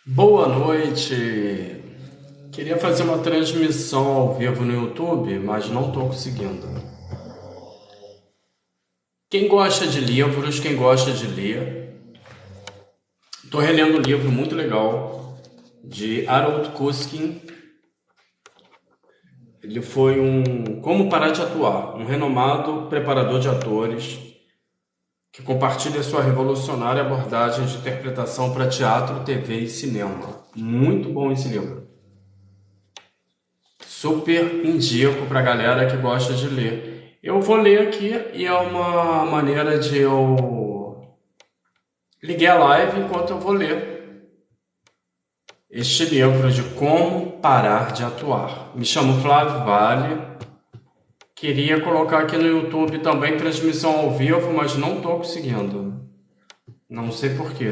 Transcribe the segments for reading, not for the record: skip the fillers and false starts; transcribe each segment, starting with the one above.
Boa noite. Queria fazer uma transmissão ao vivo no YouTube, mas não estou conseguindo. Quem gosta de livros, quem gosta de ler, estou relendo um livro muito legal de Harold Kuskin. Ele foi Como Parar de Atuar, um renomado preparador de atores que compartilha sua revolucionária abordagem de interpretação para teatro, TV e cinema. Muito bom esse livro. Super indico para a galera que gosta de ler. Eu vou ler aqui e é uma maneira de eu ligar a live enquanto eu vou ler este livro de Como Parar de Atuar. Me chamo Flávio Vale. Queria colocar aqui no YouTube também transmissão ao vivo, mas não estou conseguindo. Não sei por quê.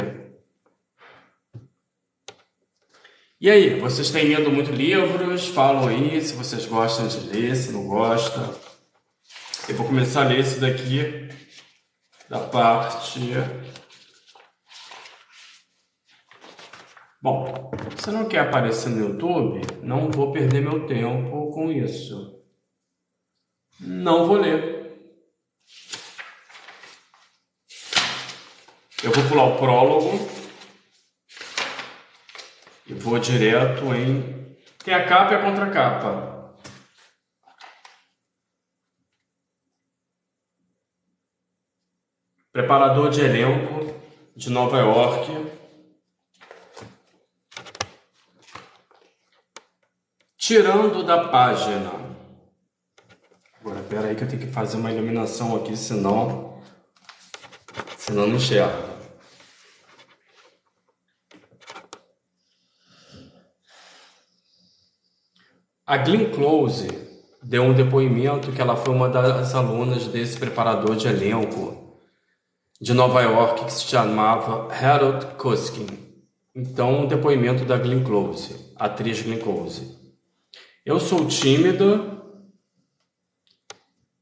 E aí, vocês têm lido muito livros? Falam aí se vocês gostam de ler, se não gostam. Eu vou começar a ler esse daqui, da parte... Bom, se não quer aparecer no YouTube, não vou perder meu tempo com isso. Não vou ler. Eu vou pular o prólogo e vou direto em... Tem a capa e a contracapa. Preparador de elenco de Nova York. Tirando da página. Agora, pera aí que eu tenho que fazer uma iluminação aqui, senão não enxerga. A Glenn Close deu um depoimento que ela foi uma das alunas desse preparador de elenco de Nova York que se chamava Harold Kuskin. Então, um depoimento da Glenn Close, atriz Glenn Close. Eu sou tímida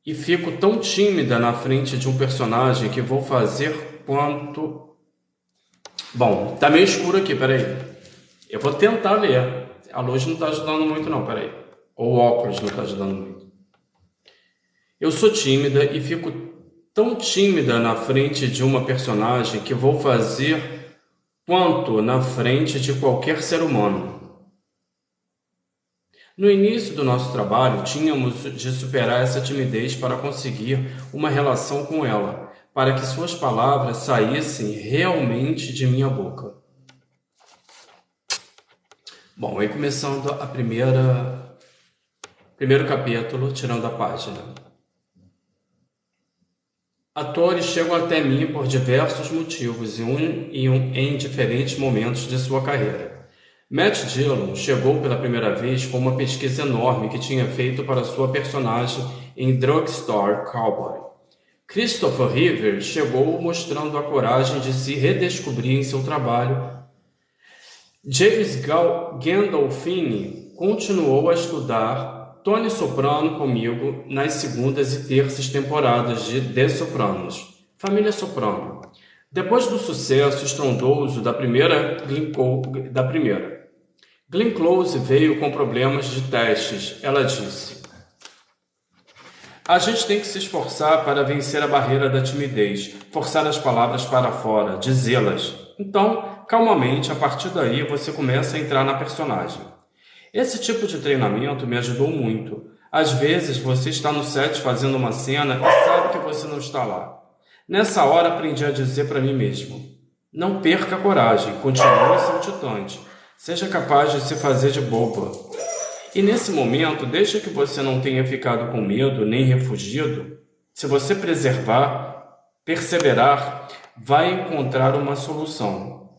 e fico tão tímida na frente de um personagem que vou fazer quanto... Bom, tá meio escuro aqui, peraí. Eu vou tentar ler. A luz não está ajudando muito não, peraí. Ou o óculos não está ajudando muito. Eu sou tímida e fico tão tímida na frente de uma personagem que vou fazer quanto na frente de qualquer ser humano. No início do nosso trabalho, tínhamos de superar essa timidez para conseguir uma relação com ela, para que suas palavras saíssem realmente de minha boca. Bom, aí começando a primeiro capítulo, tirando a página. Atores chegam até mim por diversos motivos em diferentes momentos de sua carreira. Matt Dillon chegou pela primeira vez com uma pesquisa enorme que tinha feito para sua personagem em Drugstore Cowboy. Christopher Reeve chegou mostrando a coragem de se redescobrir em seu trabalho. James Gandolfini continuou a estudar Tony Soprano comigo nas segundas e terças temporadas de The Sopranos, Família Soprano. Depois do sucesso estrondoso da primeira, Glenn Close veio com problemas de testes. Ela disse: a gente tem que se esforçar para vencer a barreira da timidez, forçar as palavras para fora, dizê-las. Então, calmamente, a partir daí você começa a entrar na personagem. Esse tipo de treinamento me ajudou muito. Às vezes você está no set fazendo uma cena e sabe que você não está lá. Nessa hora aprendi a dizer para mim mesmo: não perca a coragem, continue saltitante, seja capaz de se fazer de boba. E nesse momento, desde que você não tenha ficado com medo nem refugido, se você perseverar, vai encontrar uma solução.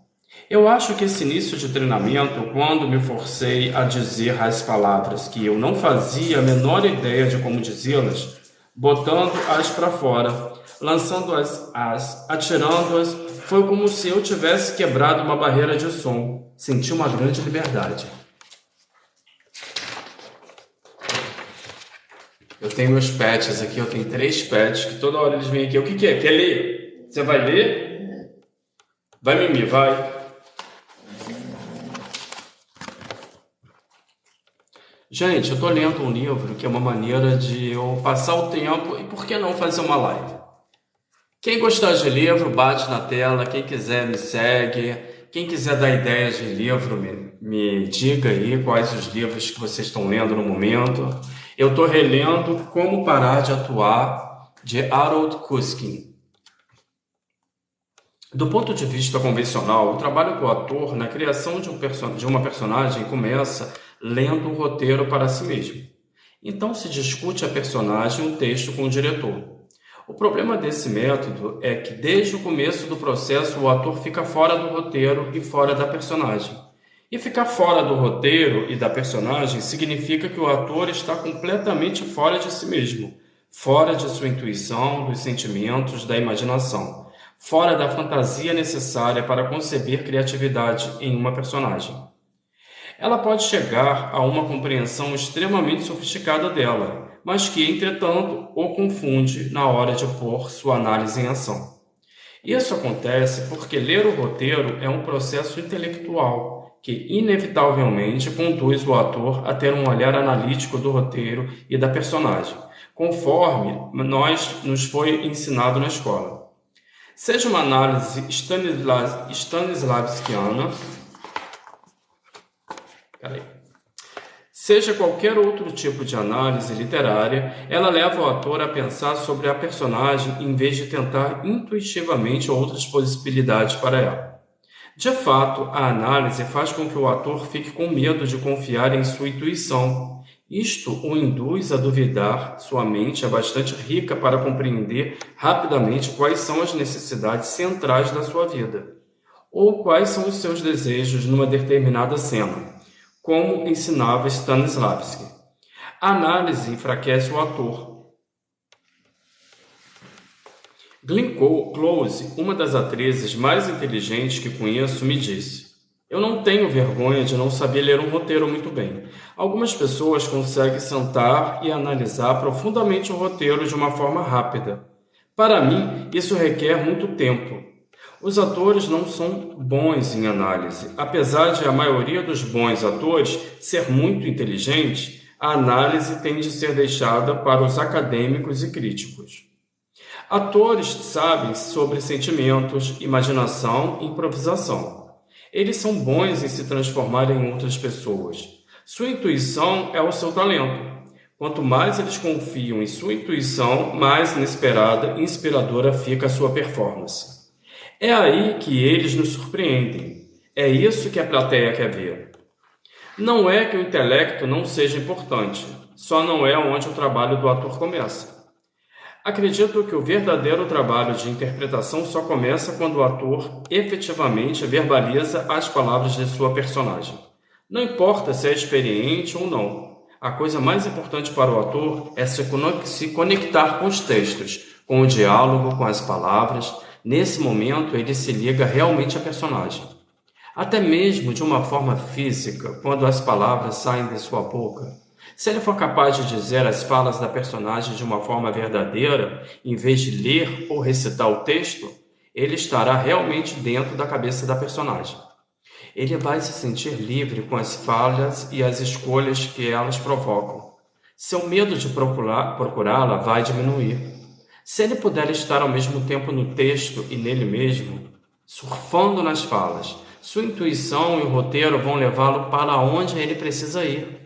Eu acho que esse início de treinamento, quando me forcei a dizer as palavras que eu não fazia a menor ideia de como dizê-las, botando-as para fora, lançando-as, atirando-as, foi como se eu tivesse quebrado uma barreira de som. Senti uma grande liberdade. Eu tenho meus pets aqui, eu tenho 3 pets que toda hora eles vêm aqui. O que é? Quer ler? Você vai ler? Vai, Mimi, vai. Gente, eu estou lendo um livro que é uma maneira de eu passar o tempo e por que não fazer uma live? Quem gostar de livro, bate na tela. Quem quiser, me segue. Quem quiser dar ideias de livro, me diga aí quais os livros que vocês estão lendo no momento. Eu estou relendo Como Parar de Atuar, de Harold Kuskin. Do ponto de vista convencional, o trabalho do ator na criação de uma personagem começa lendo o roteiro para si mesmo. Então se discute a personagem e o texto com o diretor. O problema desse método é que desde o começo do processo o ator fica fora do roteiro e fora da personagem. E ficar fora do roteiro e da personagem significa que o ator está completamente fora de si mesmo, fora de sua intuição, dos sentimentos, da imaginação, fora da fantasia necessária para conceber criatividade em uma personagem. Ela pode chegar a uma compreensão extremamente sofisticada dela, mas que, entretanto, o confunde na hora de pôr sua análise em ação. Isso acontece porque ler o roteiro é um processo intelectual que, inevitavelmente, conduz o ator a ter um olhar analítico do roteiro e da personagem, conforme nos foi ensinado na escola. Seja uma análise stanislavskiana, seja qualquer outro tipo de análise literária, ela leva o ator a pensar sobre a personagem em vez de tentar intuitivamente outras possibilidades para ela. De fato, a análise faz com que o ator fique com medo de confiar em sua intuição. Isto o induz a duvidar. Sua mente é bastante rica para compreender rapidamente quais são as necessidades centrais da sua vida, ou quais são os seus desejos numa determinada cena, como ensinava Stanislavski. A análise enfraquece o ator. Glenn Close, uma das atrizes mais inteligentes que conheço, me disse: "Eu não tenho vergonha de não saber ler um roteiro muito bem. Algumas pessoas conseguem sentar e analisar profundamente o roteiro de uma forma rápida. Para mim, isso requer muito tempo. Os atores não são bons em análise. Apesar de a maioria dos bons atores ser muito inteligente, a análise tem de ser deixada para os acadêmicos e críticos. Atores sabem sobre sentimentos, imaginação e improvisação. Eles são bons em se transformar em outras pessoas. Sua intuição é o seu talento. Quanto mais eles confiam em sua intuição, mais inesperada e inspiradora fica a sua performance. É aí que eles nos surpreendem. É isso que a plateia quer ver. Não é que o intelecto não seja importante, só não é onde o trabalho do ator começa. Acredito que o verdadeiro trabalho de interpretação só começa quando o ator efetivamente verbaliza as palavras de sua personagem. Não importa se é experiente ou não. A coisa mais importante para o ator é se conectar com os textos, com o diálogo, com as palavras. Nesse momento, ele se liga realmente à personagem. Até mesmo de uma forma física, quando as palavras saem de sua boca. Se ele for capaz de dizer as falas da personagem de uma forma verdadeira, em vez de ler ou recitar o texto, ele estará realmente dentro da cabeça da personagem. Ele vai se sentir livre com as falhas e as escolhas que elas provocam. Seu medo de procurá-la vai diminuir. Se ele puder estar ao mesmo tempo no texto e nele mesmo, surfando nas falas, sua intuição e o roteiro vão levá-lo para onde ele precisa ir.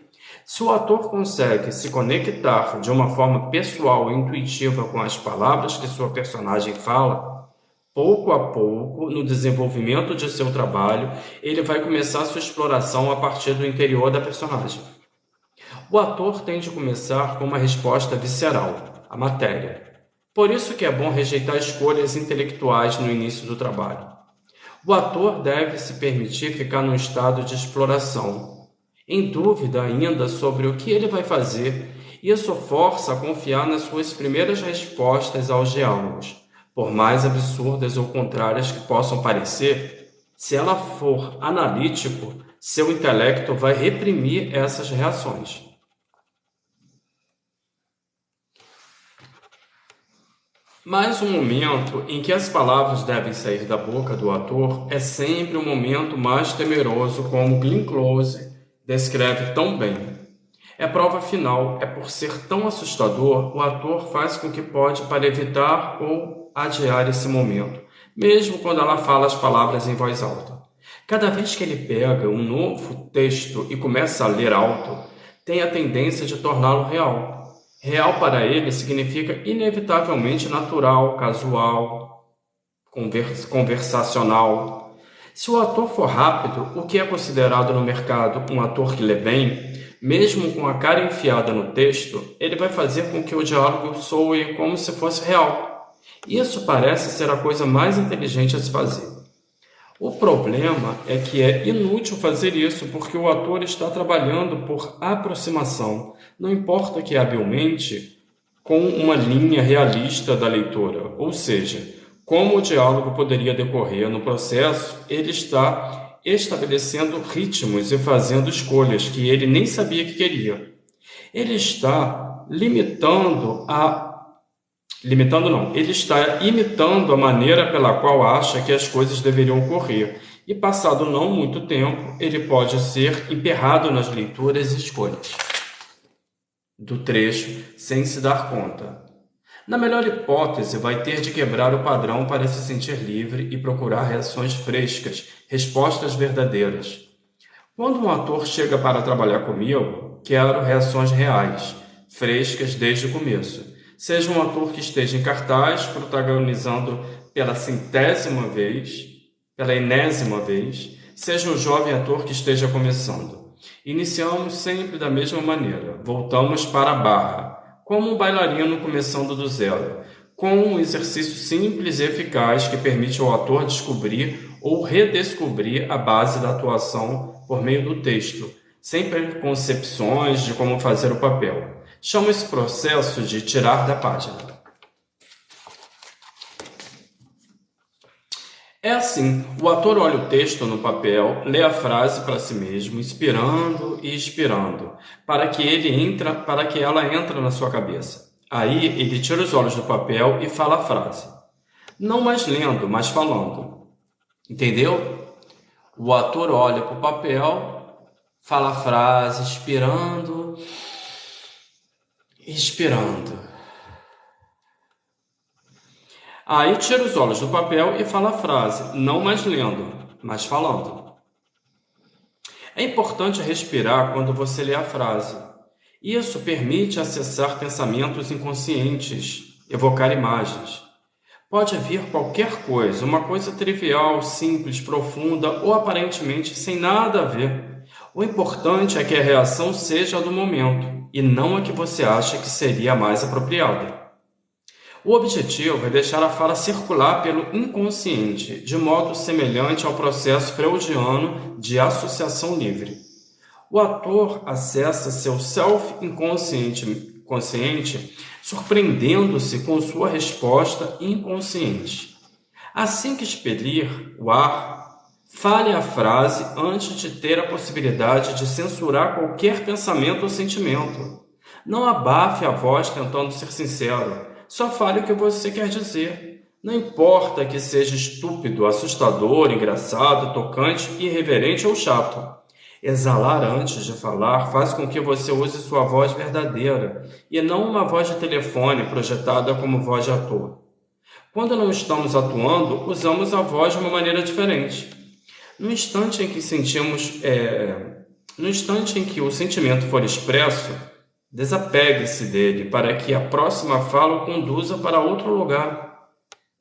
Se o ator consegue se conectar de uma forma pessoal e intuitiva com as palavras que sua personagem fala, pouco a pouco, no desenvolvimento de seu trabalho, ele vai começar sua exploração a partir do interior da personagem. O ator tem de começar com uma resposta visceral, a matéria. Por isso que é bom rejeitar escolhas intelectuais no início do trabalho. O ator deve se permitir ficar num estado de exploração, em dúvida ainda sobre o que ele vai fazer. Isso força a confiar nas suas primeiras respostas aos diálogos, por mais absurdas ou contrárias que possam parecer. Se ela for analítico, seu intelecto vai reprimir essas reações. Mas o momento em que as palavras devem sair da boca do ator é sempre o momento mais temeroso, como Glenn Close descreve tão bem. É prova final, é por ser tão assustador, o ator faz com que pode para evitar ou adiar esse momento, mesmo quando ela fala as palavras em voz alta. Cada vez que ele pega um novo texto e começa a ler alto, tem a tendência de torná-lo real. Real para ele significa inevitavelmente natural, casual, conversacional. Se o ator for rápido, o que é considerado no mercado um ator que lê bem, mesmo com a cara enfiada no texto, ele vai fazer com que o diálogo soe como se fosse real. Isso parece ser a coisa mais inteligente a se fazer. O problema é que é inútil fazer isso porque o ator está trabalhando por aproximação, não importa que habilmente, com uma linha realista da leitura, ou seja, como o diálogo poderia decorrer no processo, ele está estabelecendo ritmos e fazendo escolhas que ele nem sabia que queria. Ele está ele está imitando a maneira pela qual acha que as coisas deveriam ocorrer. E passado não muito tempo, ele pode ser emperrado nas leituras e escolhas do trecho sem se dar conta. Na melhor hipótese, vai ter de quebrar o padrão para se sentir livre e procurar reações frescas, respostas verdadeiras. Quando um ator chega para trabalhar comigo, quero reações reais, frescas desde o começo. Seja um ator que esteja em cartaz, protagonizando pela enésima vez, seja um jovem ator que esteja começando. Iniciamos sempre da mesma maneira, voltamos para a barra, como um bailarino começando do zero, com um exercício simples e eficaz que permite ao ator descobrir ou redescobrir a base da atuação por meio do texto, sem preconcepções de como fazer o papel. Chamo esse processo de tirar da página. É assim, o ator olha o texto no papel, lê a frase para si mesmo, inspirando e expirando, para que ela entre na sua cabeça. Aí ele tira os olhos do papel e fala a frase. Não mais lendo, mas falando. Entendeu? O ator olha para o papel, fala a frase, expirando. Aí tira os olhos do papel e fala a frase, não mais lendo, mas falando. É importante respirar quando você lê a frase. Isso permite acessar pensamentos inconscientes, evocar imagens. Pode vir qualquer coisa, uma coisa trivial, simples, profunda ou aparentemente sem nada a ver. O importante é que a reação seja a do momento e não a que você acha que seria a mais apropriada. O objetivo é deixar a fala circular pelo inconsciente, de modo semelhante ao processo freudiano de associação livre. O ator acessa seu self-inconsciente, surpreendendo-se com sua resposta inconsciente. Assim que expelir o ar, fale a frase antes de ter a possibilidade de censurar qualquer pensamento ou sentimento. Não abafe a voz tentando ser sincero. Só fale o que você quer dizer. Não importa que seja estúpido, assustador, engraçado, tocante, irreverente ou chato. Exalar antes de falar faz com que você use sua voz verdadeira e não uma voz de telefone projetada como voz de ator. Quando não estamos atuando, usamos a voz de uma maneira diferente. No instante em que o sentimento for expresso, desapegue-se dele para que a próxima fala o conduza para outro lugar.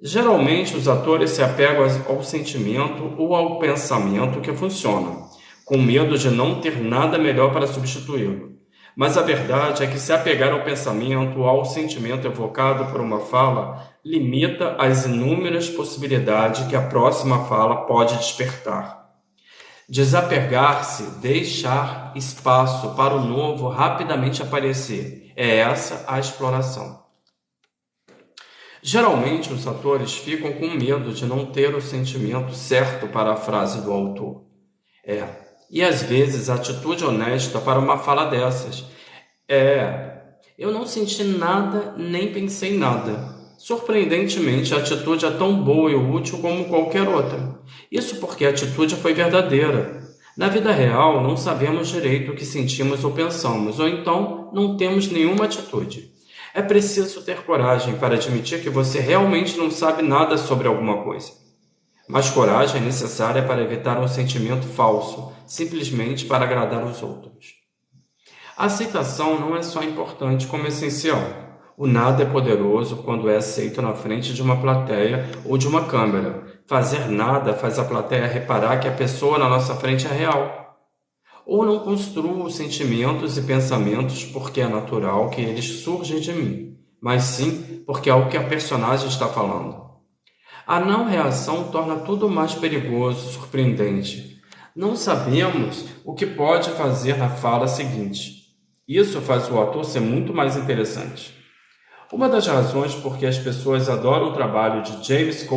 Geralmente, os atores se apegam ao sentimento ou ao pensamento que funcionam, com medo de não ter nada melhor para substituí-lo. Mas a verdade é que se apegar ao pensamento ou ao sentimento evocado por uma fala limita as inúmeras possibilidades que a próxima fala pode despertar. Desapegar-se, deixar espaço para o novo rapidamente aparecer. É essa a exploração. Geralmente, os atores ficam com medo de não ter o sentimento certo para a frase do autor. E às vezes a atitude honesta para uma fala dessas eu não senti nada, nem pensei nada. Surpreendentemente, a atitude é tão boa e útil como qualquer outra. Isso porque a atitude foi verdadeira. Na vida real, não sabemos direito o que sentimos ou pensamos, ou então não temos nenhuma atitude. É preciso ter coragem para admitir que você realmente não sabe nada sobre alguma coisa. Mas coragem é necessária para evitar um sentimento falso, simplesmente para agradar os outros. A aceitação não é só importante como essencial. O nada é poderoso quando é aceito na frente de uma plateia ou de uma câmera. Fazer nada faz a plateia reparar que a pessoa na nossa frente é real. Ou não construo sentimentos e pensamentos porque é natural que eles surgem de mim, mas sim porque é o que a personagem está falando. A não reação torna tudo mais perigoso, surpreendente. Não sabemos o que pode fazer na fala seguinte. Isso faz o ator ser muito mais interessante. Uma das razões por que as pessoas adoram o trabalho de James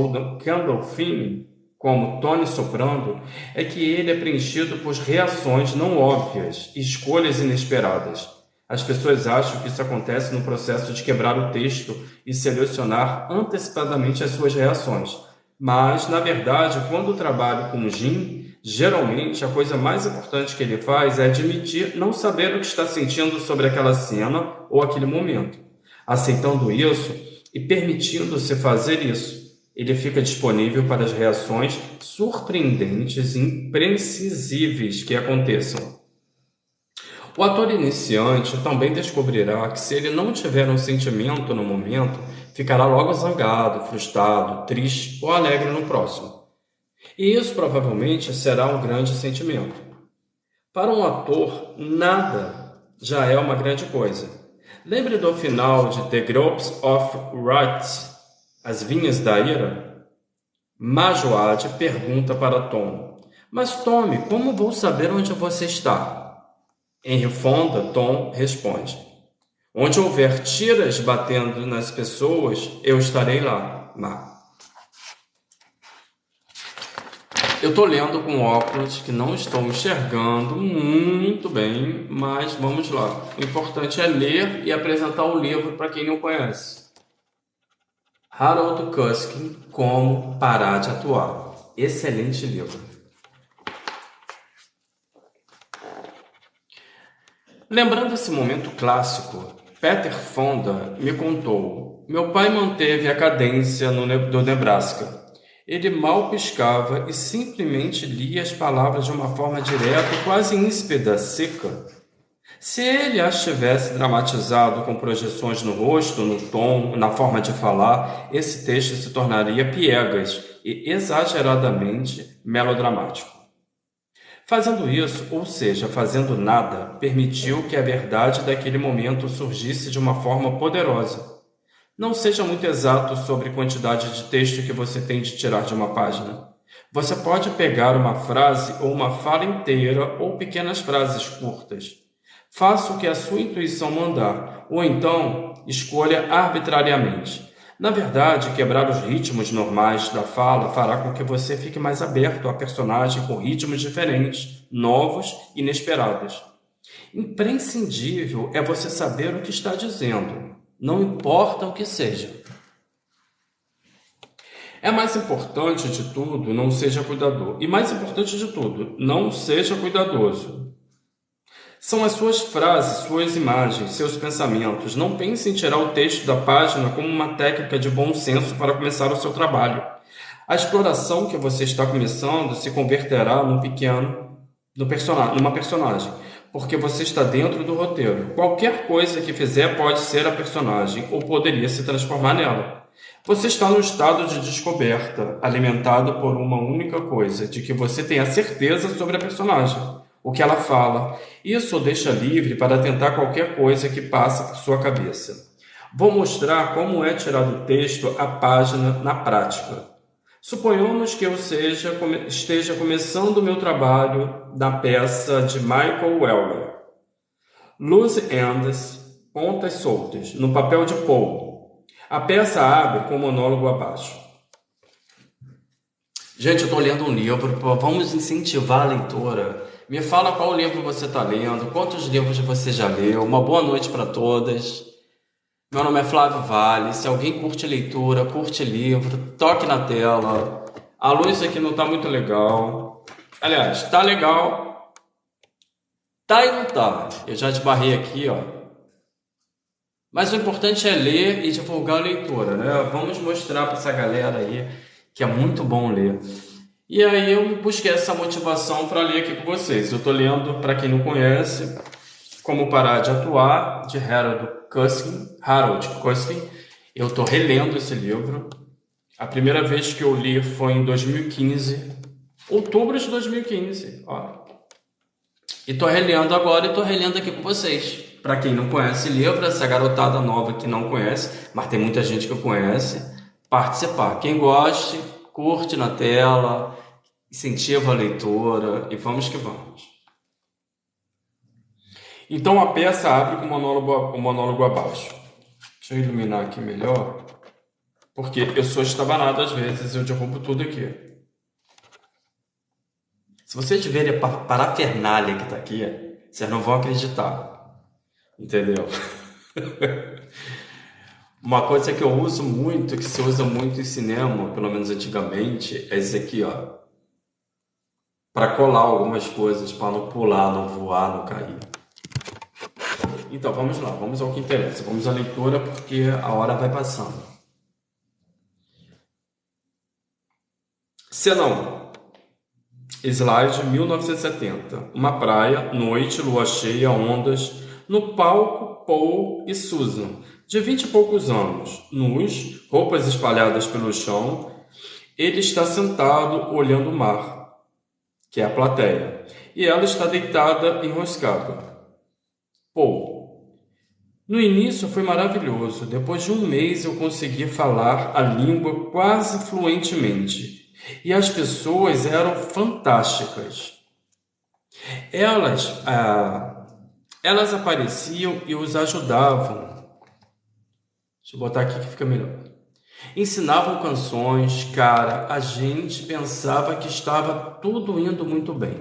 Gandolfini como Tony Soprano é que ele é preenchido por reações não óbvias e escolhas inesperadas. As pessoas acham que isso acontece no processo de quebrar o texto e selecionar antecipadamente as suas reações. Mas, na verdade, quando trabalho com Jim, geralmente a coisa mais importante que ele faz é admitir não saber o que está sentindo sobre aquela cena ou aquele momento. Aceitando isso e permitindo-se fazer isso, ele fica disponível para as reações surpreendentes e imprevisíveis que aconteçam. O ator iniciante também descobrirá que se ele não tiver um sentimento no momento, ficará logo zangado, frustrado, triste ou alegre no próximo. E isso provavelmente será um grande sentimento. Para um ator, nada já é uma grande coisa. Lembre do final de The Grapes of Wrath, As Vinhas da Ira? Majoade pergunta para Tom: Mas Tommy, como vou saber onde você está? Henry Fonda, Tom responde: Onde houver tiras batendo nas pessoas, eu estarei lá, Ma. Eu estou lendo com óculos que não estou enxergando muito bem, mas vamos lá. O importante é ler e apresentar o livro para quem não conhece. Harold Kuski, Como Parar de Atuar. Excelente livro. Lembrando esse momento clássico, Peter Fonda me contou: meu pai manteve a cadência do Nebraska. Ele mal piscava e simplesmente lia as palavras de uma forma direta, quase insípida, seca. Se ele as tivesse dramatizado com projeções no rosto, no tom, na forma de falar, esse texto se tornaria piegas e exageradamente melodramático. Fazendo isso, ou seja, fazendo nada, permitiu que a verdade daquele momento surgisse de uma forma poderosa. Não seja muito exato sobre a quantidade de texto que você tem de tirar de uma página. Você pode pegar uma frase ou uma fala inteira ou pequenas frases curtas. Faça o que a sua intuição mandar, ou então escolha arbitrariamente. Na verdade, quebrar os ritmos normais da fala fará com que você fique mais aberto a personagem com ritmos diferentes, novos e inesperados. Imprescindível é você saber o que está dizendo, não importa o que seja. É mais importante de tudo, não seja cuidadoso. E mais importante de tudo, não seja cuidadoso. São as suas frases, suas imagens, seus pensamentos. Não pense em tirar o texto da página como uma técnica de bom senso para começar o seu trabalho. A exploração que você está começando se converterá numa personagem, porque você está dentro do roteiro. Qualquer coisa que fizer pode ser a personagem, ou poderia se transformar nela. Você está no estado de descoberta, alimentado por uma única coisa, de que você tem a certeza sobre a personagem, o que ela fala. Isso o deixa livre para tentar qualquer coisa que passa por sua cabeça. Vou mostrar como é tirar do texto a página na prática. Suponhamos que eu esteja começando o meu trabalho na peça de Michael Weller, Loose Ends, Pontas Soltas, no papel de Paul. A peça abre com o monólogo abaixo. Gente, eu estou lendo um livro, vamos incentivar a leitura. Me fala qual livro você está lendo, quantos livros você já leu. Uma boa noite para todas. Meu nome é Flávio Vale. Se alguém curte leitura, curte livro, toque na tela. A luz aqui não está muito legal. Aliás, está legal, Tá e não tá. Eu já esbarrei aqui, ó. Mas o importante é ler e divulgar a leitura, né? Vamos mostrar para essa galera aí que é muito bom ler. E aí eu busquei essa motivação para ler aqui com vocês. Eu estou lendo, para quem não conhece, Como Parar de Atuar, de Harold Kuskin. Eu estou relendo esse livro. A primeira vez que eu li foi em 2015, outubro de 2015. Ó. E estou relendo agora e estou relendo aqui com vocês. Para quem não conhece o livro, essa garotada nova que não conhece, mas tem muita gente que conhece, participar. Quem goste, curte na tela, incentiva a leitura e vamos que vamos. Então a peça abre com o monólogo abaixo. Deixa eu iluminar aqui melhor, porque eu sou estabanado às vezes, eu derrubo tudo aqui. Se vocês verem a parafernália que está aqui, vocês não vão acreditar. Entendeu? Uma coisa que eu uso muito, que se usa muito em cinema, pelo menos antigamente, é esse aqui, ó. Para colar algumas coisas, para não pular, não voar, não cair. Então, vamos lá, vamos ao que interessa. Vamos à leitura, porque a hora vai passando. Cena 1. Slide 1970. Uma praia, noite, lua cheia, ondas. No palco, Paul e Susan, de 20 e poucos anos, nus, roupas espalhadas pelo chão. Ele está sentado olhando o mar, que é a plateia, e ela está deitada, enroscada. Paul: no início foi maravilhoso. Depois de um mês eu consegui falar a língua quase fluentemente. E as pessoas eram fantásticas. Elas apareciam e os ajudavam. Deixa eu botar aqui que fica melhor. Ensinavam canções, cara, a gente pensava que estava tudo indo muito bem.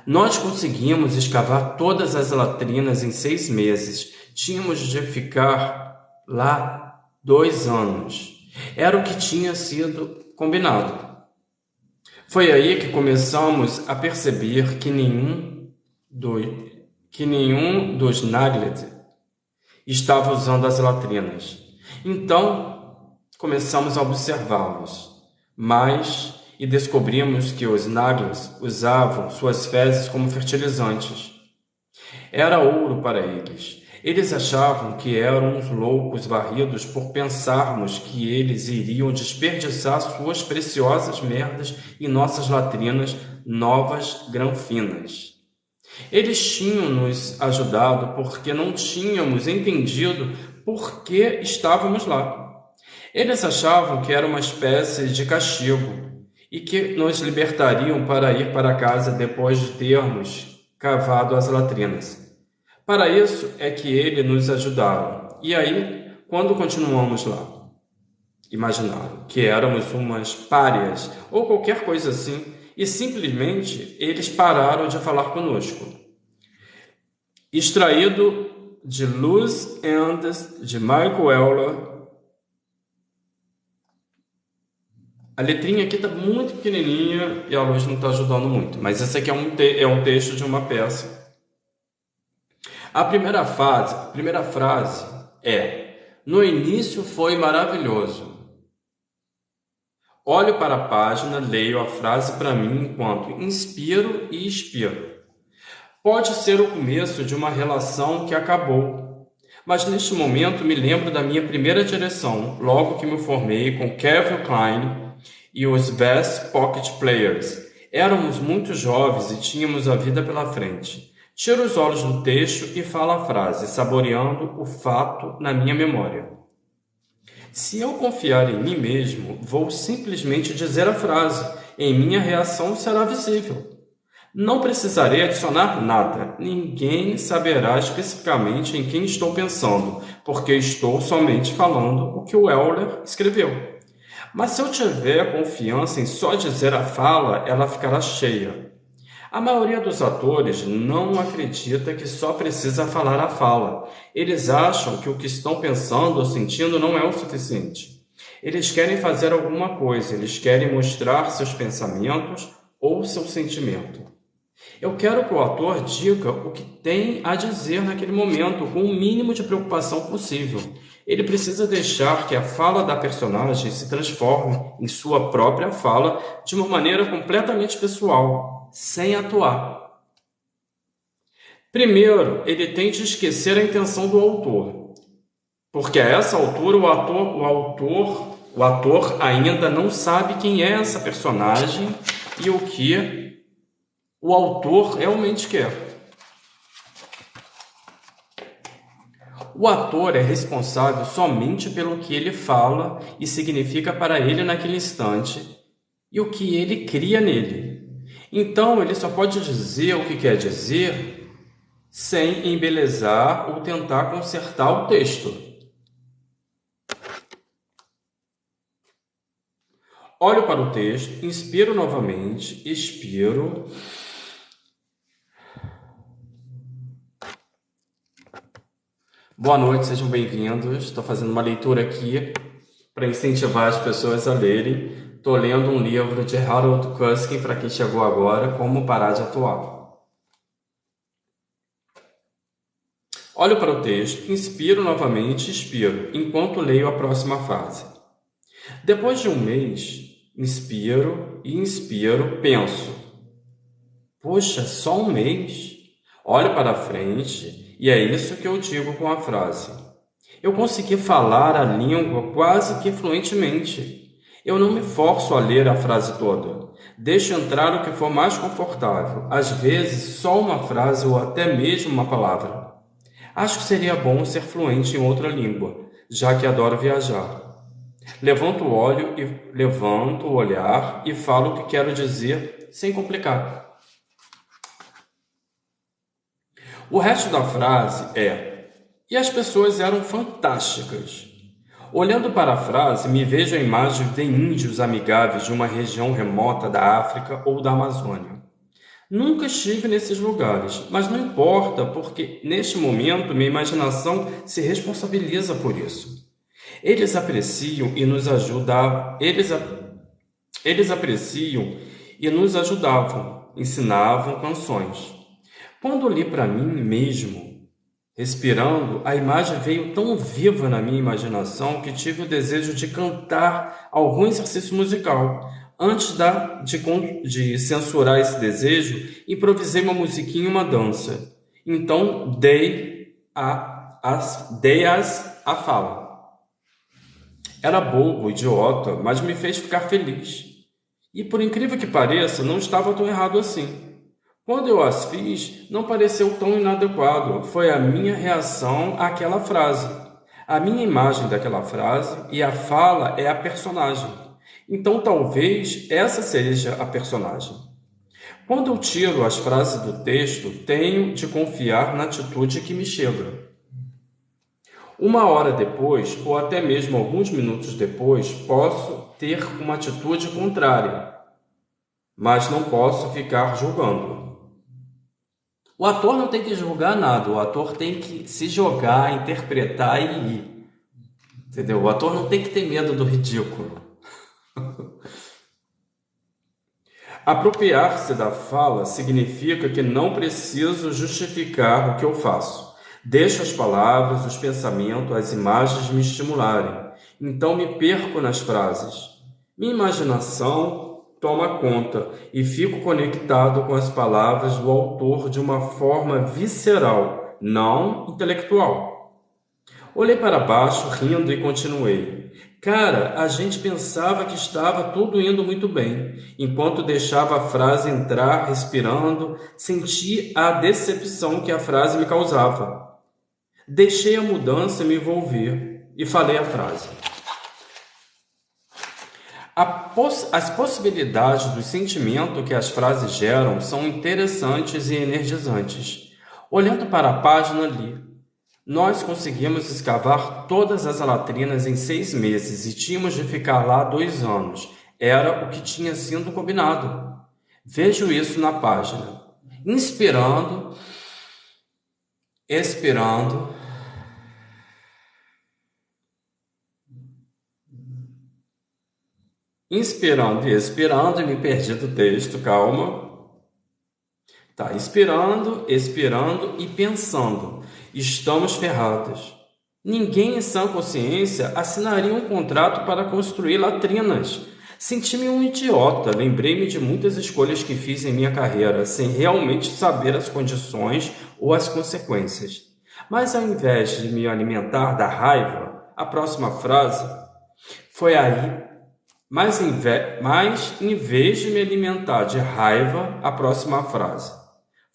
Nós conseguimos escavar todas as latrinas em 6 meses. Tínhamos de ficar lá 2 anos. Era o que tinha sido combinado. Foi aí que começamos a perceber que nenhum dos Naglet estava usando as latrinas. Então, começamos a observá-los e descobrimos que os Naglets usavam suas fezes como fertilizantes. Era ouro para eles. Eles achavam que eram uns loucos varridos por pensarmos que eles iriam desperdiçar suas preciosas merdas em nossas latrinas novas granfinas. Eles tinham nos ajudado porque não tínhamos entendido por que estávamos lá. Eles achavam que era uma espécie de castigo e que nos libertariam para ir para casa depois de termos cavado as latrinas. Para isso é que eles nos ajudaram. E aí, quando continuamos lá, imaginaram que éramos umas párias ou qualquer coisa assim, e simplesmente eles pararam de falar conosco. Extraído de Loose Ends, de Michael Euler. A letrinha aqui está muito pequenininha e a luz não está ajudando muito, mas esse aqui é um texto de uma peça. A primeira frase é: no início foi maravilhoso. Olho para a página, leio a frase para mim enquanto inspiro e expiro. Pode ser o começo de uma relação que acabou, mas neste momento me lembro da minha primeira direção, logo que me formei com Kevin Kline e os Best Pocket Players. Éramos muito jovens e tínhamos a vida pela frente. Tiro os olhos do texto e falo a frase, saboreando o fato na minha memória. Se eu confiar em mim mesmo, vou simplesmente dizer a frase. Em minha reação será visível. Não precisarei adicionar nada. Ninguém saberá especificamente em quem estou pensando, porque estou somente falando o que o Euler escreveu. Mas se eu tiver confiança em só dizer a fala, ela ficará cheia. A maioria dos atores não acredita que só precisa falar a fala. Eles acham que o que estão pensando ou sentindo não é o suficiente. Eles querem fazer alguma coisa, eles querem mostrar seus pensamentos ou seu sentimento. Eu quero que o autor diga o que tem a dizer naquele momento, com o mínimo de preocupação possível. Ele precisa deixar que a fala da personagem se transforme em sua própria fala de uma maneira completamente pessoal, sem atuar. Primeiro, ele tem de esquecer a intenção do autor, porque a essa altura o ator ainda não sabe quem é essa personagem e o que o autor realmente quer. O ator é responsável somente pelo que ele fala e significa para ele naquele instante e o que ele cria nele. Então, ele só pode dizer o que quer dizer sem embelezar ou tentar consertar o texto. Olho para o texto, inspiro novamente, expiro. Boa noite, sejam bem-vindos. Estou fazendo uma leitura aqui para incentivar as pessoas a lerem. Estou lendo um livro de Harold Kuskin, para quem chegou agora, Como Parar de Atuar. Olho para o texto, inspiro novamente, expiro, enquanto leio a próxima frase. Depois de um mês, inspiro e inspiro, penso. Poxa, só um mês? Olho para frente e é isso que eu digo com a frase. Eu consegui falar a língua quase que fluentemente. Eu não me forço a ler a frase toda. Deixo entrar o que for mais confortável, às vezes só uma frase ou até mesmo uma palavra. Acho que seria bom ser fluente em outra língua, já que adoro viajar. Levanto o olhar e falo o que quero dizer sem complicar. O resto da frase é: e as pessoas eram fantásticas. Olhando para a frase, me vejo a imagem de índios amigáveis de uma região remota da África ou da Amazônia. Nunca estive nesses lugares, mas não importa, porque neste momento minha imaginação se responsabiliza por isso. Eles apreciam e nos ajudavam, eles apreciam e nos ajudavam, ensinavam canções. Quando li para mim mesmo, respirando, a imagem veio tão viva na minha imaginação que tive o desejo de cantar algum exercício musical. Antes de censurar esse desejo, improvisei uma musiquinha e uma dança. Então dei-as a fala. Era bobo, idiota, mas me fez ficar feliz. E por incrível que pareça, não estava tão errado assim. Quando eu as fiz, não pareceu tão inadequado. Foi a minha reação àquela frase. A minha imagem daquela frase e a fala é a personagem. Então talvez essa seja a personagem. Quando eu tiro as frases do texto, tenho de confiar na atitude que me chega. Uma hora depois, ou até mesmo alguns minutos depois, posso ter uma atitude contrária, mas não posso ficar julgando. O ator não tem que julgar nada, o ator tem que se jogar, interpretar e ir. Entendeu? O ator não tem que ter medo do ridículo. Apropriar-se da fala significa que não preciso justificar o que eu faço. Deixo as palavras, os pensamentos, as imagens me estimularem. Então me perco nas frases. Minha imaginação toma conta e fico conectado com as palavras do autor de uma forma visceral, não intelectual. Olhei para baixo, rindo e continuei. Cara, a gente pensava que estava tudo indo muito bem. Enquanto deixava a frase entrar, respirando, senti a decepção que a frase me causava. Deixei a mudança me envolver e falei a frase. As possibilidades do sentimento que as frases geram são interessantes e energizantes. Olhando para a página ali, nós conseguimos escavar todas as latrinas em 6 meses e tínhamos de ficar lá 2 anos. Era o que tinha sido combinado. Vejo isso na página. Inspirando, expirando. Inspirando e expirando, e me perdi do texto, calma. Tá, expirando, expirando e pensando. Estamos ferrados. Ninguém em sã consciência assinaria um contrato para construir latrinas. Senti-me um idiota, lembrei-me de muitas escolhas que fiz em minha carreira, sem realmente saber as condições ou as consequências. Mas ao invés de me alimentar da raiva, a próxima frase foi aí. Mas em vez de me alimentar de raiva, a próxima frase.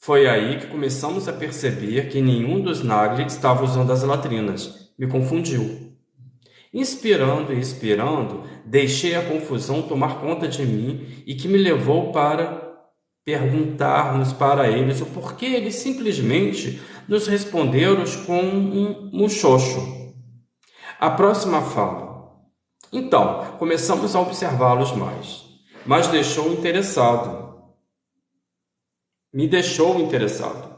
Foi aí que começamos a perceber que nenhum dos Nagli estava usando as latrinas. Me confundiu. Inspirando e expirando, deixei a confusão tomar conta de mim e que me levou para perguntarmos para eles o porquê eles simplesmente nos responderam com um muxoxo. A próxima fala. Então, começamos a observá-los mais, mas me deixou interessado.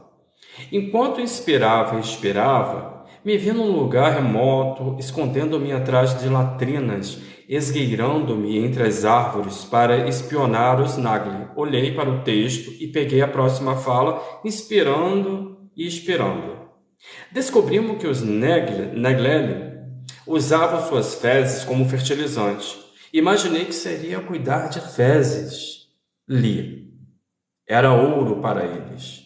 Enquanto inspirava e expirava, me vi num lugar remoto, escondendo-me atrás de latrinas, esgueirando-me entre as árvores para espionar os Nagli. Olhei para o texto e peguei a próxima fala, inspirando e expirando. Descobrimos que os Negleli usavam suas fezes como fertilizante. Imaginei que seria cuidar de fezes. Li. Era ouro para eles.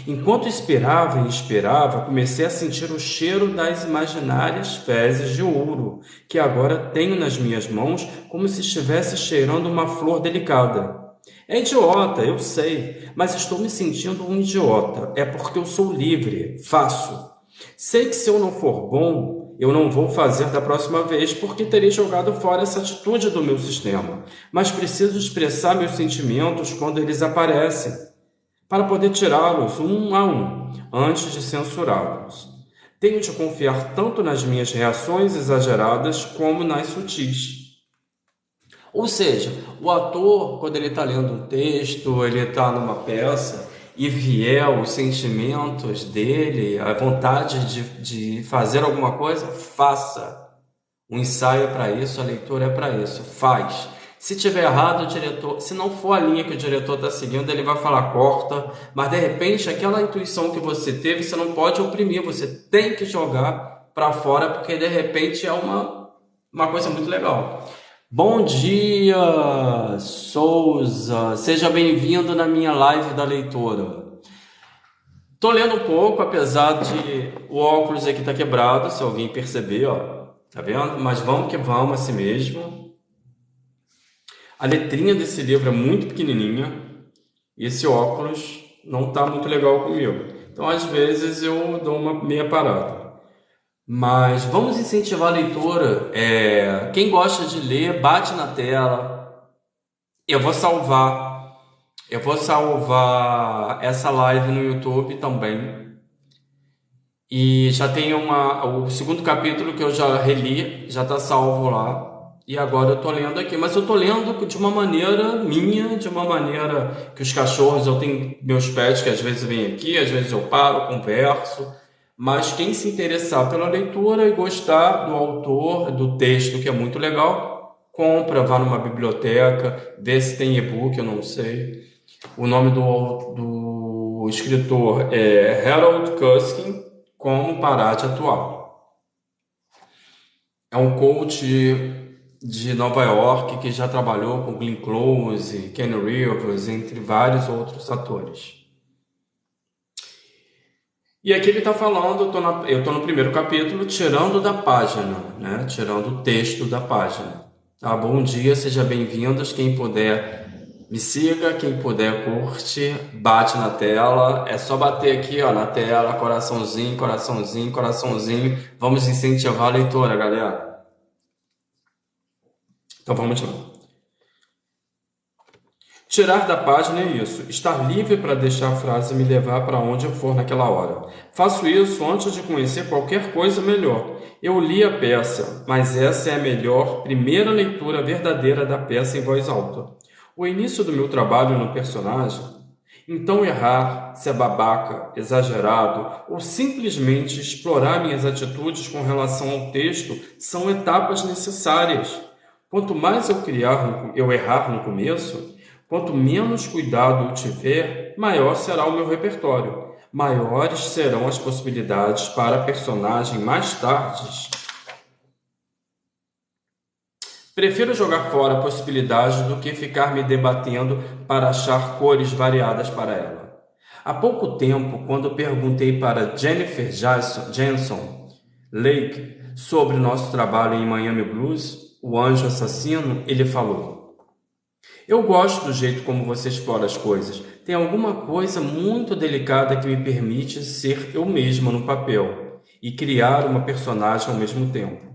Enquanto esperava e esperava, comecei a sentir o cheiro das imaginárias fezes de ouro, que agora tenho nas minhas mãos, como se estivesse cheirando uma flor delicada. É idiota, eu sei, mas estou me sentindo um idiota. É porque eu sou livre, faço. Sei que se eu não for bom, eu não vou fazer da próxima vez, porque terei jogado fora essa atitude do meu sistema. Mas preciso expressar meus sentimentos quando eles aparecem, para poder tirá-los um a um, antes de censurá-los. Tenho de confiar tanto nas minhas reações exageradas como nas sutis. Ou seja, o ator, quando ele está lendo um texto, ele está numa peça, e vier os sentimentos dele, a vontade de fazer alguma coisa, faça. O ensaio é para isso, a leitura é para isso, faz. Se tiver errado, o diretor, se não for a linha que o diretor está seguindo, ele vai falar corta, mas de repente aquela intuição que você teve, você não pode oprimir, você tem que jogar para fora, porque de repente é uma coisa muito legal. Bom dia, Souza, seja bem-vindo na minha live da leitura. Tô lendo um pouco, apesar de o óculos aqui tá quebrado, se alguém perceber, ó, tá vendo? Mas vamos que vamos assim mesmo. A letrinha desse livro é muito pequenininha e esse óculos não tá muito legal comigo. Então, às vezes, eu dou uma meia parada. Mas vamos incentivar a leitura. Quem gosta de ler, bate na tela. Eu vou salvar essa live no YouTube também. E já tem o segundo capítulo que eu já reli, já está salvo lá. E agora eu estou lendo aqui. Mas eu estou lendo de uma maneira minha, de uma maneira que os cachorros, eu tenho meus pets que às vezes vêm aqui, às vezes eu paro, converso. Mas quem se interessar pela leitura e gostar do autor, do texto, que é muito legal, compra, vá numa biblioteca, vê se tem e-book, eu não sei. O nome do escritor é Harold Kuskin, Como Parar de Atuar. É um coach de Nova York que já trabalhou com Glenn Close, Ken Rivers, entre vários outros atores. E aqui ele está falando, eu estou no primeiro capítulo, tirando da página, né? Tirando o texto da página. Tá? Bom dia, seja bem-vindos. Quem puder, me siga. Quem puder, curte, bate na tela. É só bater aqui, ó, na tela, coraçãozinho, coraçãozinho, coraçãozinho. Vamos incentivar a leitura, galera. Então vamos lá. Tirar da página é isso, estar livre para deixar a frase me levar para onde eu for naquela hora. Faço isso antes de conhecer qualquer coisa melhor. Eu li a peça, mas essa é a melhor primeira leitura verdadeira da peça em voz alta. O início do meu trabalho no personagem. Então errar, ser babaca, exagerado ou simplesmente explorar minhas atitudes com relação ao texto são etapas necessárias. Quanto mais eu errar no começo, Quanto menos cuidado eu tiver, maior será o meu repertório. Maiores serão as possibilidades para a personagem mais tarde. Prefiro jogar fora a possibilidade do que ficar me debatendo para achar cores variadas para ela. Há pouco tempo, quando perguntei para Jennifer Jason Leigh sobre nosso trabalho em Miami Blues, o anjo assassino, ele falou: eu gosto do jeito como você explora as coisas. Tem alguma coisa muito delicada que me permite ser eu mesma no papel e criar uma personagem ao mesmo tempo.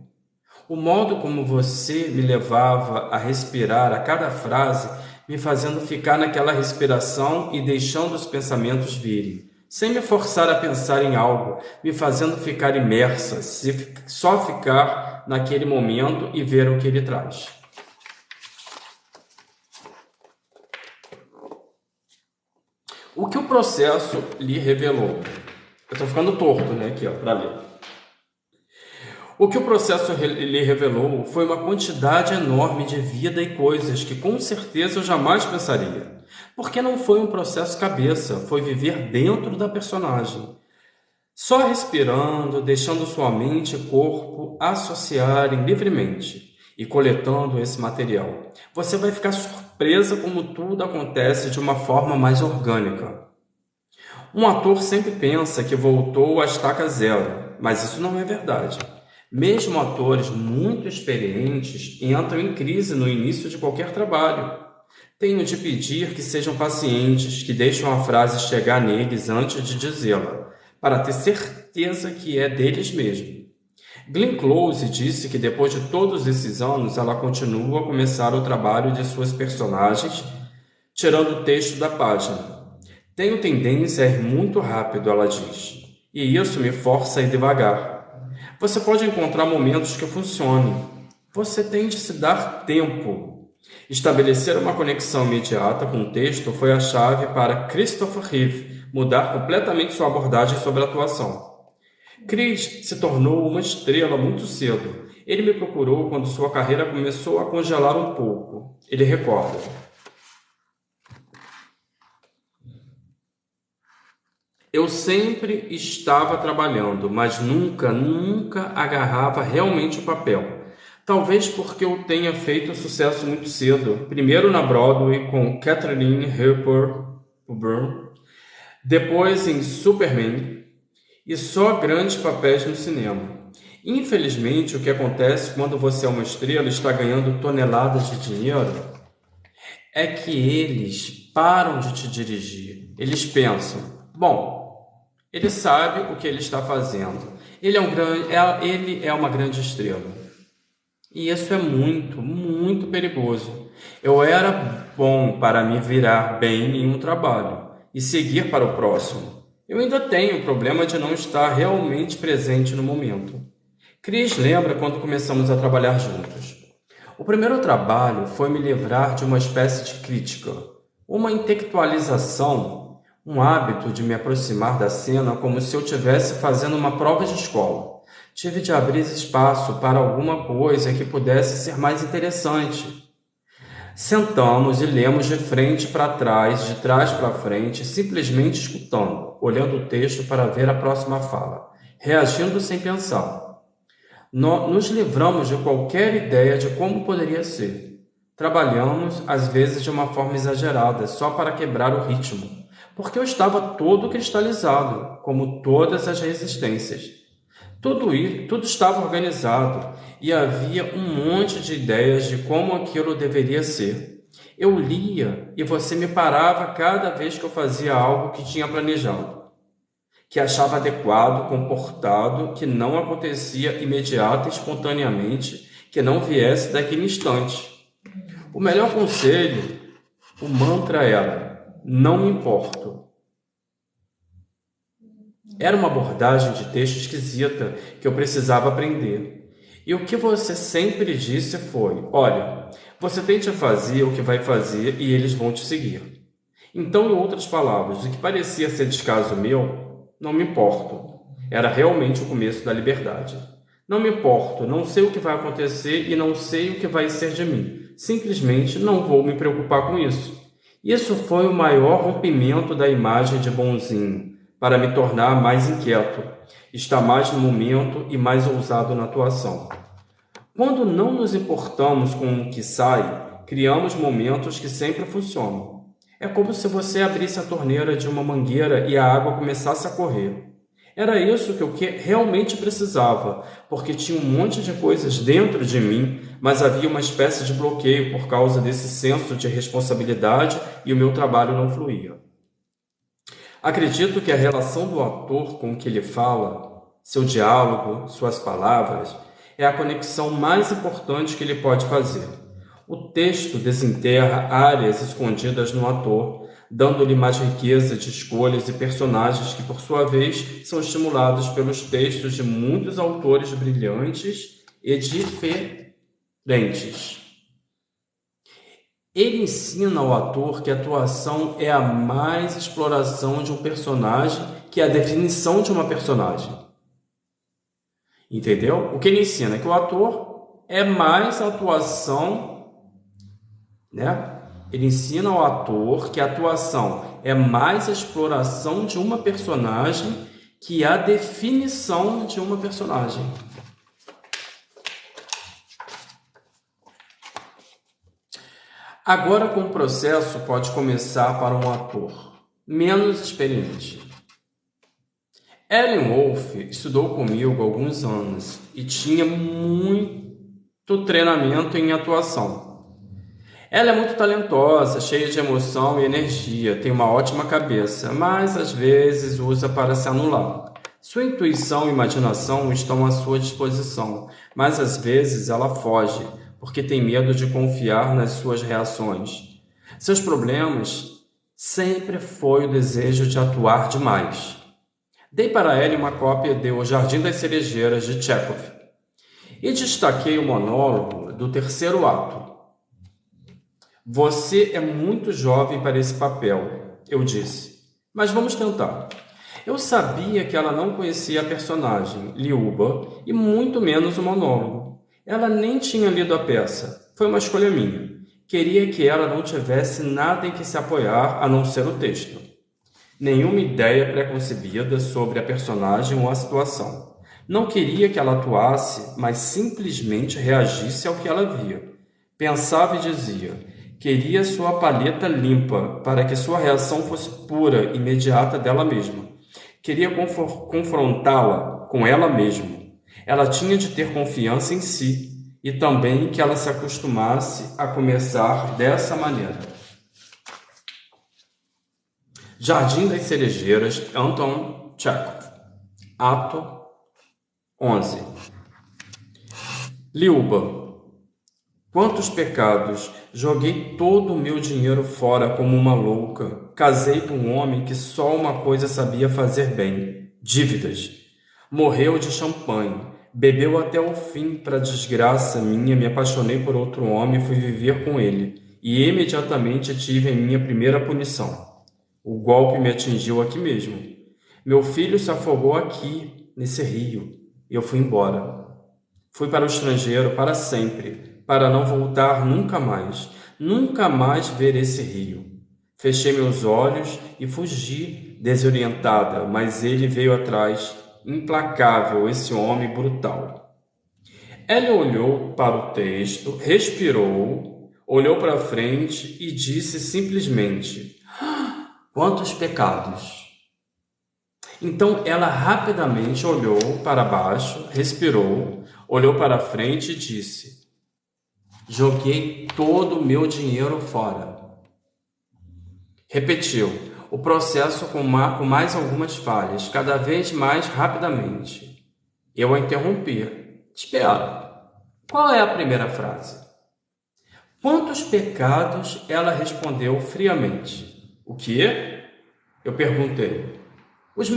O modo como você me levava a respirar a cada frase, me fazendo ficar naquela respiração e deixando os pensamentos virem, sem me forçar a pensar em algo, me fazendo ficar imersa, só ficar naquele momento e ver o que ele traz. O que o processo lhe revelou? Eu estou ficando torto, né, aqui, para ler. O que o processo lhe revelou foi uma quantidade enorme de vida e coisas que com certeza eu jamais pensaria. Porque não foi um processo cabeça, foi viver dentro da personagem. Só respirando, deixando sua mente e corpo associarem livremente e coletando esse material. Você vai ficar surpresa como tudo acontece de uma forma mais orgânica. Um ator sempre pensa que voltou à estaca zero, mas isso não é verdade. Mesmo atores muito experientes entram em crise no início de qualquer trabalho. Tenho de pedir que sejam pacientes, que deixem a frase chegar neles antes de dizê-la, para ter certeza que é deles mesmo. Glenn Close disse que depois de todos esses anos ela continua a começar o trabalho de suas personagens, tirando o texto da página. Tenho tendência a ir muito rápido, ela diz, e isso me força a ir devagar. Você pode encontrar momentos que funcionem. Você tem de se dar tempo. Estabelecer uma conexão imediata com o texto foi a chave para Christopher Reeve mudar completamente sua abordagem sobre a atuação. Chris se tornou uma estrela muito cedo. Ele me procurou quando sua carreira começou a congelar um pouco. Ele recorda: eu sempre estava trabalhando, mas nunca agarrava realmente o papel. Talvez porque eu tenha feito sucesso muito cedo. Primeiro na Broadway com Kathleen Hepburn, depois em Superman, e só grandes papéis no cinema. Infelizmente, o que acontece quando você é uma estrela e está ganhando toneladas de dinheiro é que eles param de te dirigir. Eles pensam: bom, ele sabe o que ele está fazendo. Ele é uma grande estrela. E isso é muito, muito perigoso. Eu era bom para me virar bem em um trabalho e seguir para o próximo. Eu ainda tenho o problema de não estar realmente presente no momento. Chris lembra quando começamos a trabalhar juntos. O primeiro trabalho foi me livrar de uma espécie de crítica, uma intelectualização, um hábito de me aproximar da cena como se eu estivesse fazendo uma prova de escola. Tive de abrir espaço para alguma coisa que pudesse ser mais interessante. Sentamos e lemos de frente para trás, de trás para frente, simplesmente escutando, olhando o texto para ver a próxima fala, reagindo sem pensar. Nos livramos de qualquer ideia de como poderia ser. Trabalhamos, às vezes, de uma forma exagerada, só para quebrar o ritmo, porque eu estava todo cristalizado, como todas as resistências. Tudo estava organizado e havia um monte de ideias de como aquilo deveria ser. Eu lia e você me parava cada vez que eu fazia algo que tinha planejado, que achava adequado, comportado, que não acontecia imediata e espontaneamente, que não viesse daquele instante. O melhor conselho, o mantra era: não me importo. Era uma abordagem de texto esquisita que eu precisava aprender. E o que você sempre disse foi: olha, você tente fazer o que vai fazer e eles vão te seguir. Então, em outras palavras, o que parecia ser descaso meu, não me importo. Era realmente o começo da liberdade. Não me importo, não sei o que vai acontecer e não sei o que vai ser de mim. Simplesmente não vou me preocupar com isso. Isso foi o maior rompimento da imagem de bonzinho, para me tornar mais inquieto, estar mais no momento e mais ousado na atuação. Quando não nos importamos com o que sai, criamos momentos que sempre funcionam. É como se você abrisse a torneira de uma mangueira e a água começasse a correr. Era isso que eu realmente precisava, porque tinha um monte de coisas dentro de mim, mas havia uma espécie de bloqueio por causa desse senso de responsabilidade e o meu trabalho não fluía. Acredito que a relação do ator com o que ele fala, seu diálogo, suas palavras, é a conexão mais importante que ele pode fazer. O texto desenterra áreas escondidas no ator, dando-lhe mais riqueza de escolhas e personagens que, por sua vez, são estimulados pelos textos de muitos autores brilhantes e diferentes. Ele ensina ao ator que a atuação é a mais exploração de um personagem que a definição de uma personagem. Entendeu? O que ele ensina é que o ator é mais a atuação, né? Ele ensina ao ator que a atuação é mais a exploração de uma personagem que a definição de uma personagem. Agora, como o processo pode começar para um ator menos experiente. Ellen Wolf estudou comigo há alguns anos e tinha muito treinamento em atuação. Ela é muito talentosa, cheia de emoção e energia, tem uma ótima cabeça, mas às vezes usa para se anular. Sua intuição e imaginação estão à sua disposição, mas às vezes ela foge, porque tem medo de confiar nas suas reações. Seus problemas sempre foi o desejo de atuar demais. Dei para ela uma cópia de O Jardim das Cerejeiras, de Chekhov, e destaquei o monólogo do terceiro ato. Você é muito jovem para esse papel, eu disse, mas vamos tentar. Eu sabia que ela não conhecia a personagem, Liuba, e muito menos o monólogo. Ela nem tinha lido a peça. Foi uma escolha minha. Queria que ela não tivesse nada em que se apoiar a não ser o texto. Nenhuma ideia preconcebida sobre a personagem ou a situação. Não queria que ela atuasse, mas simplesmente reagisse ao que ela via. Pensava e dizia: queria sua paleta limpa, para que sua reação fosse pura, imediata dela mesma. Queria confrontá-la com ela mesma. Ela tinha de ter confiança em si e também que ela se acostumasse a começar dessa maneira. Jardim das Cerejeiras, Anton Chekhov. Ato 11. Liuba. Quantos pecados! Joguei todo o meu dinheiro fora como uma louca. Casei com um homem que só uma coisa sabia fazer bem: dívidas. Morreu de champanhe. Bebeu até o fim. Para desgraça minha, me apaixonei por outro homem e fui viver com ele. E imediatamente tive a minha primeira punição. O golpe me atingiu aqui mesmo. Meu filho se afogou aqui, nesse rio. Eu fui embora. Fui para o estrangeiro para sempre, para não voltar nunca mais ver esse rio. Fechei meus olhos e fugi, desorientada, mas ele veio atrás, implacável, esse homem brutal. Ela olhou para o texto, respirou, olhou para frente e disse simplesmente: quantos pecados! Então ela rapidamente olhou para baixo, respirou, olhou para frente e disse: joguei todo o meu dinheiro fora. Repetiu o processo com mais algumas falhas, cada vez mais rapidamente. Eu a interrompi. Espera, qual é a primeira frase? Quantos pecados? Ela respondeu friamente. O quê? Eu perguntei. Os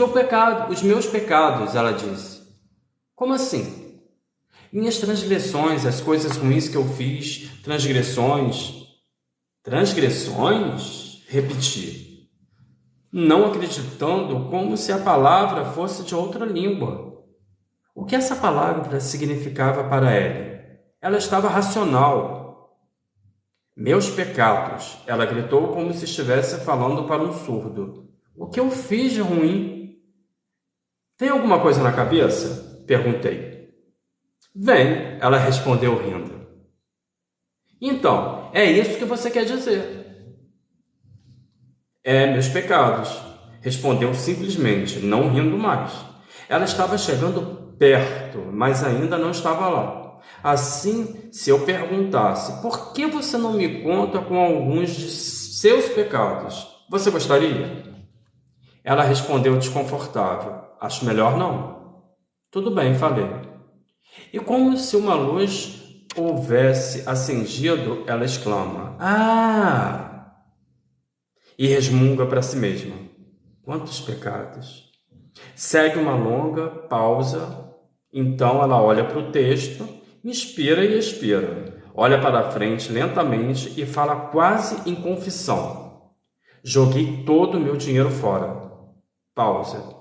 meus pecados, ela disse. Como assim? Minhas transgressões, as coisas ruins que eu fiz, transgressões. Transgressões? Repeti, não acreditando, como se a palavra fosse de outra língua. O que essa palavra significava para ela? Ela estava racional. Meus pecados, ela gritou como se estivesse falando para um surdo. O que eu fiz de ruim? Tem alguma coisa na cabeça? Perguntei. Vem, ela respondeu rindo. Então, é isso que você quer dizer? É, meus pecados, respondeu simplesmente, não rindo mais. Ela estava chegando perto, mas ainda não estava lá. Assim, se eu perguntasse, por que você não me conta com alguns de seus pecados? Você gostaria? Ela respondeu desconfortável. Acho melhor não. Tudo bem, falei. E como se uma luz houvesse acendido, ela exclama: Ah! E resmunga para si mesma. Quantos pecados! Segue uma longa pausa. Então ela olha para o texto, inspira e expira. Olha para a frente lentamente e fala quase em confissão. Joguei todo o meu dinheiro fora. Pausa.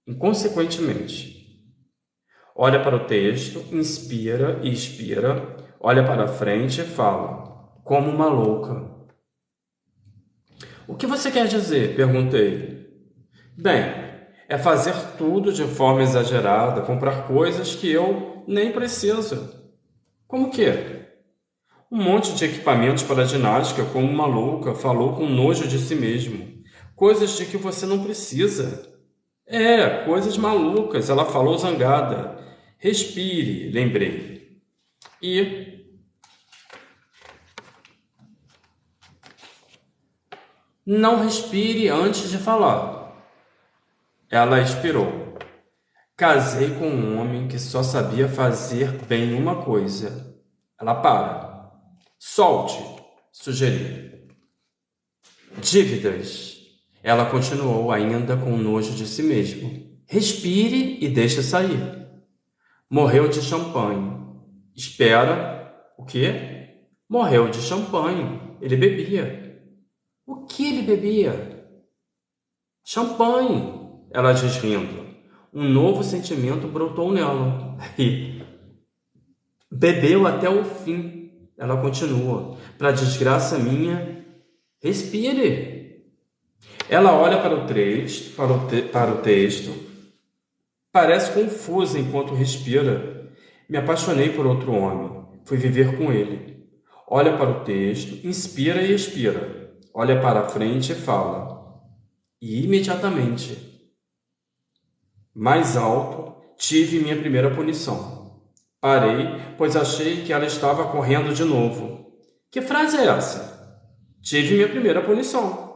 Inconsequentemente. Olha para o texto, inspira e expira, olha para frente e fala, como uma louca. O que você quer dizer? Perguntei. Bem, é fazer tudo de forma exagerada, comprar coisas que eu nem preciso. Como que? Um monte de equipamentos para ginástica, como uma louca, falou com nojo de si mesmo. Coisas de que você não precisa. É, coisas malucas, ela falou zangada. Respire, lembrei. E não respire antes de falar. Ela expirou. Casei com um homem que só sabia fazer bem uma coisa. Ela para. Solte, sugeri. Dívidas. Ela continuou ainda com nojo de si mesmo. Respire e deixe sair. Morreu de champanhe. Espera. O quê? Morreu de champanhe. Ele bebia. O que ele bebia? Champanhe. Ela diz rindo. Um novo sentimento brotou nela. E bebeu até o fim. Ela continua. Para desgraça minha, respire. Ela olha para o texto. Parece confusa enquanto respira. Me apaixonei por outro homem. Fui viver com ele. Olha para o texto, inspira e expira. Olha para a frente e fala. E imediatamente, mais alto, tive minha primeira punição. Parei, pois achei que ela estava correndo de novo. Que frase é essa? Tive minha primeira punição.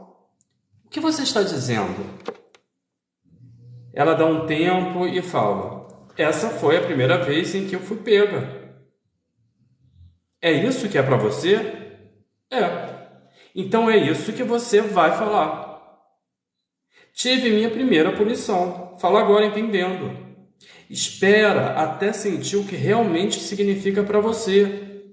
O que você está dizendo? Ela dá um tempo e fala. Essa foi a primeira vez em que eu fui pega. É isso que é para você? É. Então é isso que você vai falar. Tive minha primeira punição. Fala agora entendendo. Espera até sentir o que realmente significa para você.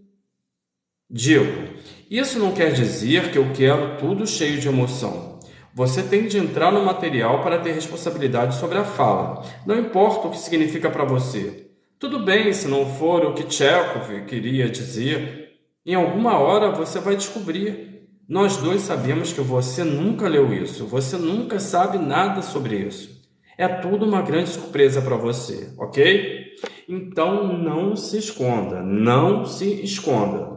Digo, isso não quer dizer que eu quero tudo cheio de emoção. Você tem de entrar no material para ter responsabilidade sobre a fala. Não importa o que significa para você. Tudo bem se não for o que Chekhov queria dizer. Em alguma hora você vai descobrir. Nós dois sabemos que você nunca leu isso. Você nunca sabe nada sobre isso. É tudo uma grande surpresa para você, ok? Então não se esconda. Não se esconda.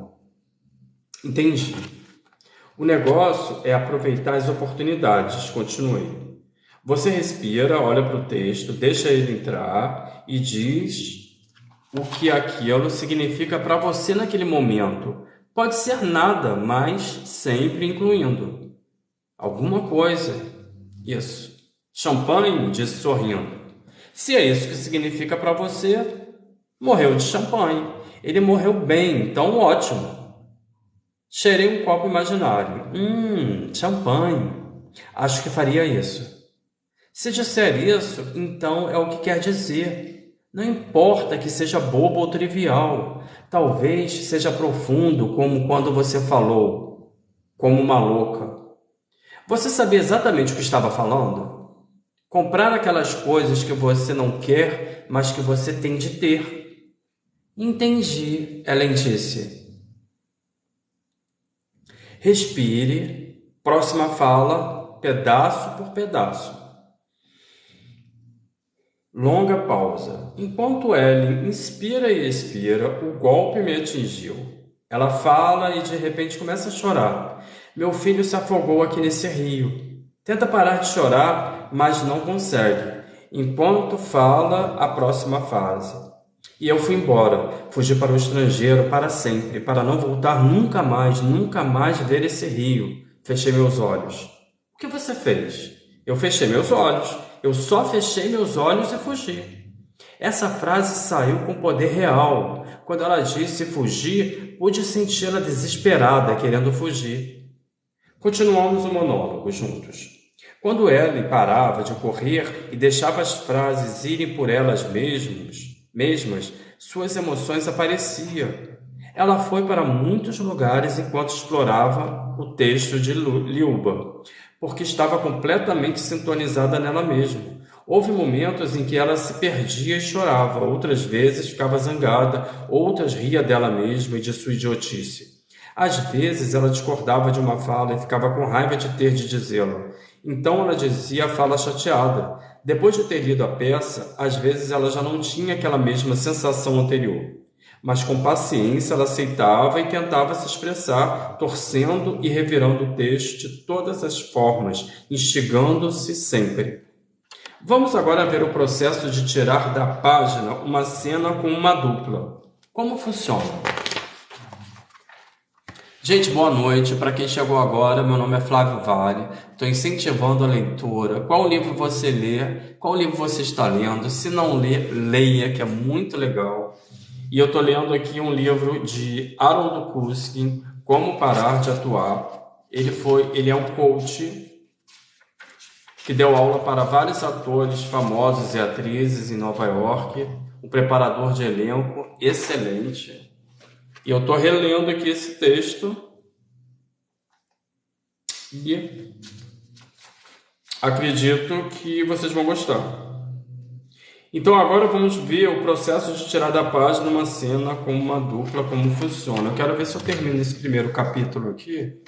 Entendi. O negócio é aproveitar as oportunidades, continuei. Você respira, olha para o texto, deixa ele entrar e diz o que aquilo significa para você naquele momento. Pode ser nada, mas sempre incluindo alguma coisa. Isso. Champanhe, disse sorrindo. Se é isso que significa para você, morreu de champanhe. Ele morreu bem, então ótimo. Cheirei um copo imaginário. Champanhe. Acho que faria isso. Se disser isso, então é o que quer dizer. Não importa que seja bobo ou trivial. Talvez seja profundo, como quando você falou, como uma louca. Você sabia exatamente o que estava falando? Comprar aquelas coisas que você não quer, mas que você tem de ter. Entendi, Ellen disse. Respire. Próxima fala, pedaço por pedaço. Longa pausa. Enquanto Ellen inspira e expira, o golpe me atingiu. Ela fala e de repente começa a chorar. Meu filho se afogou aqui nesse rio. Tenta parar de chorar, mas não consegue. Enquanto fala a próxima fase. E eu fui embora. Fugi para o estrangeiro para sempre, para não voltar nunca mais ver esse rio. Fechei meus olhos. O que você fez? Eu fechei meus olhos. Eu só fechei meus olhos e fugi. Essa frase saiu com poder real. Quando ela disse fugir, pude senti-la desesperada, querendo fugir. Continuamos o monólogo juntos. Quando Ellen parava de correr e deixava as frases irem por elas mesmas, suas emoções apareciam. Ela foi para muitos lugares enquanto explorava o texto de Liuba, porque estava completamente sintonizada nela mesma. Houve momentos em que ela se perdia e chorava, outras vezes ficava zangada, outras ria dela mesma e de sua idiotice. Às vezes ela discordava de uma fala e ficava com raiva de ter de dizê-la. Então ela dizia a fala chateada. Depois de ter lido a peça, às vezes ela já não tinha aquela mesma sensação anterior. Mas com paciência ela aceitava e tentava se expressar, torcendo e revirando o texto de todas as formas, instigando-se sempre. Vamos agora ver o processo de tirar da página uma cena com uma dupla. Como funciona? Gente, boa noite. Para quem chegou agora, meu nome é Flávio Vale. Estou incentivando a leitura. Qual livro você lê? Qual livro você está lendo? Se não lê, leia, que é muito legal. E eu estou lendo aqui um livro de Harold Kuskin, Como Parar de Atuar. Ele é um coach que deu aula para vários atores famosos e atrizes em Nova York, um preparador de elenco excelente. E eu estou relendo aqui esse texto e acredito que vocês vão gostar. Então agora vamos ver o processo de tirar da página uma cena com uma dupla, como funciona. Eu quero ver se eu termino esse primeiro capítulo aqui,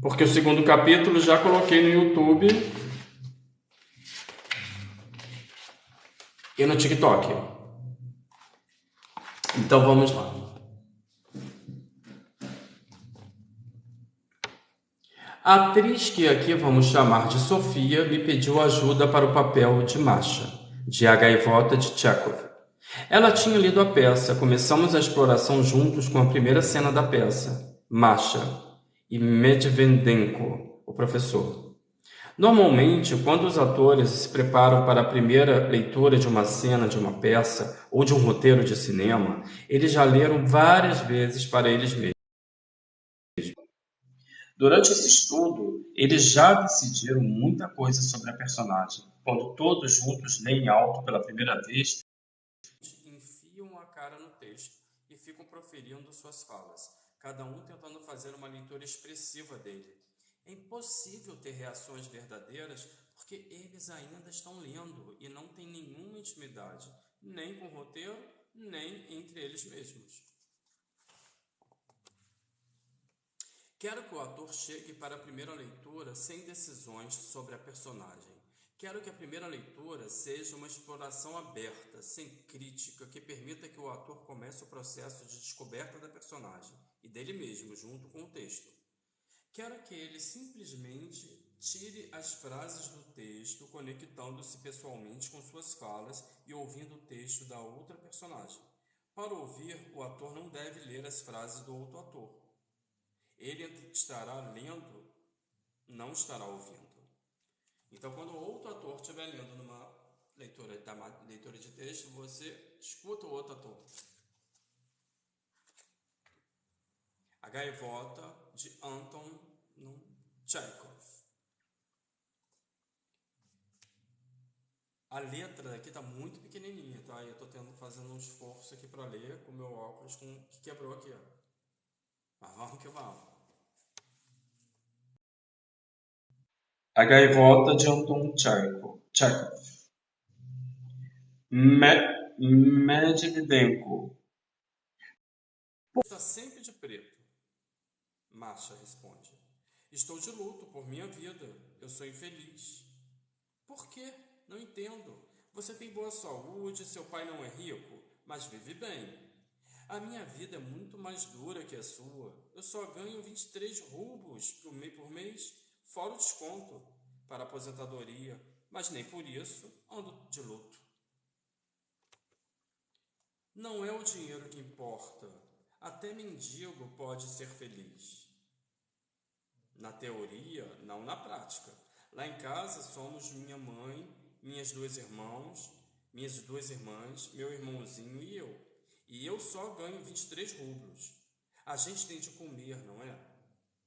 porque o segundo capítulo já coloquei no YouTube e no TikTok. Então vamos lá. A atriz que aqui vamos chamar de Sofia me pediu ajuda para o papel de Masha, de A Gaivota de Chekhov. Ela tinha lido a peça, começamos a exploração juntos com a primeira cena da peça, Masha e Medvedenko, o professor. Normalmente, quando os atores se preparam para a primeira leitura de uma cena de uma peça ou de um roteiro de cinema, eles já leram várias vezes para eles mesmos. Durante esse estudo, eles já decidiram muita coisa sobre a personagem. Quando todos juntos leem alto pela primeira vez, enfiam a cara no texto e ficam proferindo suas falas, cada um tentando fazer uma leitura expressiva dele. É impossível ter reações verdadeiras porque eles ainda estão lendo e não têm nenhuma intimidade, nem com o roteiro, nem entre eles mesmos. Quero que o ator chegue para a primeira leitura sem decisões sobre a personagem. Quero que a primeira leitura seja uma exploração aberta, sem crítica, que permita que o ator comece o processo de descoberta da personagem e dele mesmo, junto com o texto. Quero que ele simplesmente tire as frases do texto, conectando-se pessoalmente com suas falas e ouvindo o texto da outra personagem. Para ouvir, o ator não deve ler as frases do outro ator. Ele estará lendo, não estará ouvindo. Então, quando o outro ator estiver lendo numa leitura de texto, você escuta o outro ator. A Gaivota, de Anton Chekhov. A letra aqui está muito pequenininha, tá? Eu estou fazendo um esforço aqui para ler com o meu óculos que quebrou aqui, ó. Mas vamos que vamos. A Gaivota de Anton Chekhov. Medvedenko. Está sempre de preto. Masha responde. Estou de luto por minha vida. Eu sou infeliz. Por quê? Não entendo. Você tem boa saúde, seu pai não é rico, mas vive bem. A minha vida é muito mais dura que a sua. Eu só ganho 23 rublos por mês, fora o desconto para a aposentadoria, mas nem por isso ando de luto. Não é o dinheiro que importa. Até mendigo pode ser feliz. Na teoria, não na prática. Lá em casa somos minha mãe, minhas duas irmãs, meu irmãozinho e eu. E eu só ganho 23 rublos. A gente tem de comer, não é?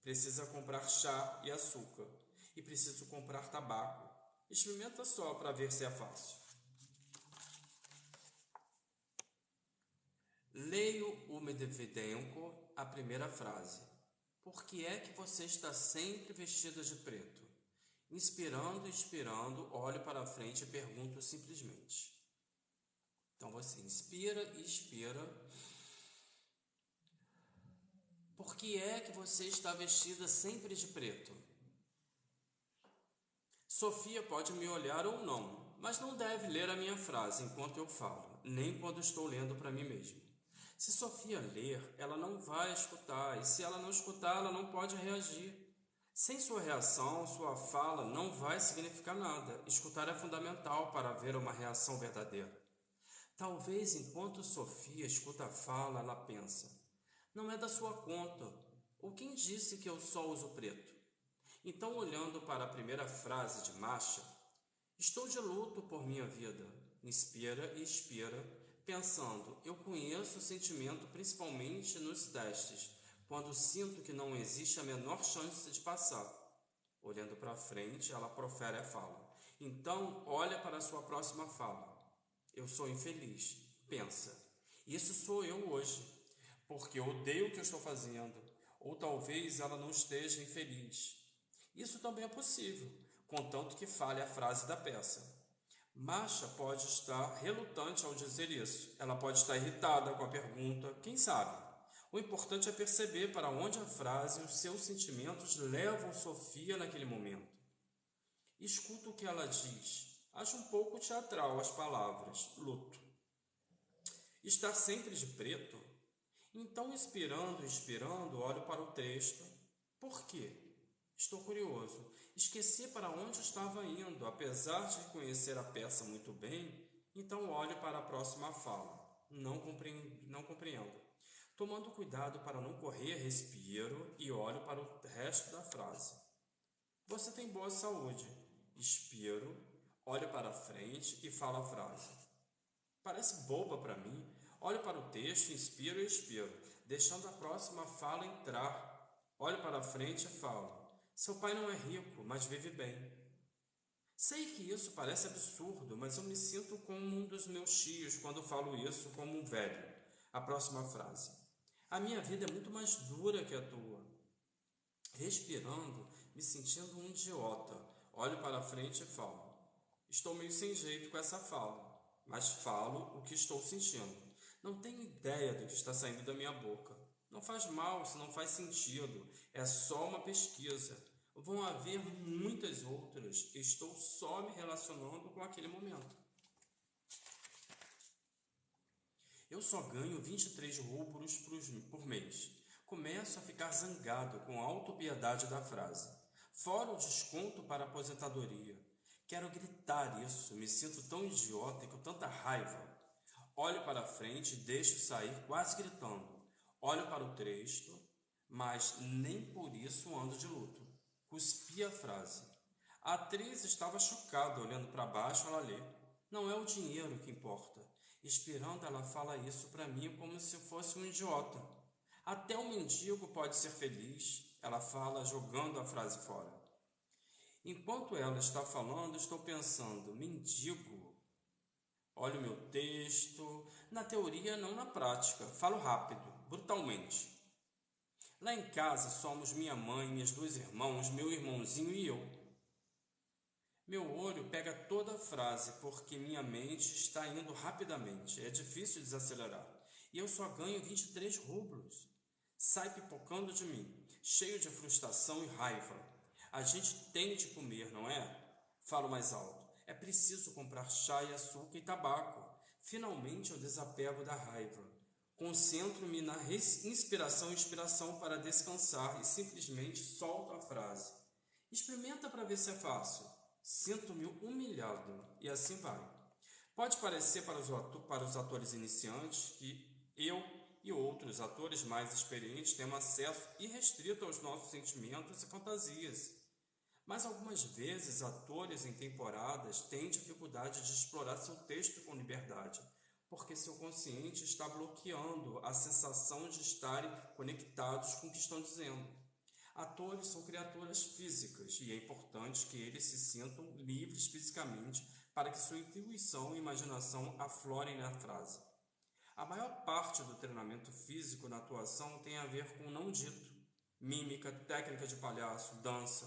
Precisa comprar chá e açúcar. E preciso comprar tabaco. Experimenta só para ver se é fácil. Leio o Medvedenko a primeira frase. Por que é que você está sempre vestida de preto? Inspirando e expirando, olho para a frente e pergunto simplesmente. Então você inspira e expira. Por que é que você está vestida sempre de preto? Sofia pode me olhar ou não, mas não deve ler a minha frase enquanto eu falo, nem quando estou lendo para mim mesmo. Se Sofia ler, ela não vai escutar, e se ela não escutar, ela não pode reagir. Sem sua reação, sua fala não vai significar nada. Escutar é fundamental para ver uma reação verdadeira. Talvez enquanto Sofia escuta a fala, ela pensa: não é da sua conta. Ou quem disse que eu só uso preto? Então, olhando para a primeira frase de Masha, estou de luto por minha vida. Inspira e expira, pensando, eu conheço o sentimento principalmente nos testes, quando sinto que não existe a menor chance de passar. Olhando para frente, ela profere a fala. Então, olha para a sua próxima fala. Eu sou infeliz. Pensa, isso sou eu hoje, porque eu odeio o que eu estou fazendo. Ou talvez ela não esteja infeliz. Isso também é possível, contanto que fale a frase da peça. Masha pode estar relutante ao dizer isso. Ela pode estar irritada com a pergunta, quem sabe? O importante é perceber para onde a frase e os seus sentimentos levam Sofia naquele momento. Escuta o que ela diz. Acho um pouco teatral as palavras. Luto. Estar sempre de preto? Então, inspirando e expirando, olho para o texto. Por quê? Estou curioso. Esqueci para onde estava indo, apesar de conhecer a peça muito bem, então olho para a próxima fala. Não compreendo. Tomando cuidado para não correr, respiro e olho para o resto da frase. Você tem boa saúde. Expiro, olho para frente e falo a frase. Parece boba para mim. Olho para o texto, inspiro e expiro, deixando a próxima fala entrar. Olho para frente e falo. Seu pai não é rico, mas vive bem. Sei que isso parece absurdo, mas eu me sinto como um dos meus tios quando falo isso como um velho. A próxima frase. A minha vida é muito mais dura que a tua. Respirando, me sentindo um idiota, olho para frente e falo. Estou meio sem jeito com essa fala, mas falo o que estou sentindo. Não tenho ideia do que está saindo da minha boca. Não faz mal, se não faz sentido. É só uma pesquisa. Vão haver muitas outras. Estou só me relacionando com aquele momento. Eu só ganho 23 rublos por mês. Começo a ficar zangado com a autopiedade da frase. Fora o desconto para a aposentadoria. Quero gritar isso, me sinto tão idiota e com tanta raiva. Olho para frente e deixo sair quase gritando. Olho para o texto, mas nem por isso ando de luto. Cuspi a frase. A atriz estava chocada, olhando para baixo, ela lê. Não é o dinheiro que importa. Esperando, ela fala isso para mim como se fosse um idiota. Até o mendigo pode ser feliz, ela fala, jogando a frase fora. Enquanto ela está falando, estou pensando, mendigo? Olho meu texto, na teoria, não na prática. Falo rápido, brutalmente. Lá em casa somos minha mãe, minhas duas irmãs, meu irmãozinho e eu. Meu olho pega toda a frase porque minha mente está indo rapidamente. É difícil desacelerar. E eu só ganho 23 rublos. Sai pipocando de mim. cheio de frustração e raiva. A gente tem de comer, não é? Falo mais alto. É preciso comprar chá e açúcar e tabaco. Finalmente eu desapego da raiva. Concentro-me na inspiração e expiração para descansar e simplesmente solto a frase. Experimenta para ver se é fácil. Sinto-me humilhado e assim vai. Pode parecer para os atores iniciantes que eu e outros atores mais experientes temos acesso irrestrito aos nossos sentimentos e fantasias. Mas algumas vezes atores em temporadas têm dificuldade de explorar seu texto com liberdade, porque seu consciente está bloqueando a sensação de estarem conectados com o que estão dizendo. Atores são criaturas físicas e é importante que eles se sintam livres fisicamente para que sua intuição e imaginação aflorem na frase. A maior parte do treinamento físico na atuação tem a ver com o não dito, mímica, técnica de palhaço, dança.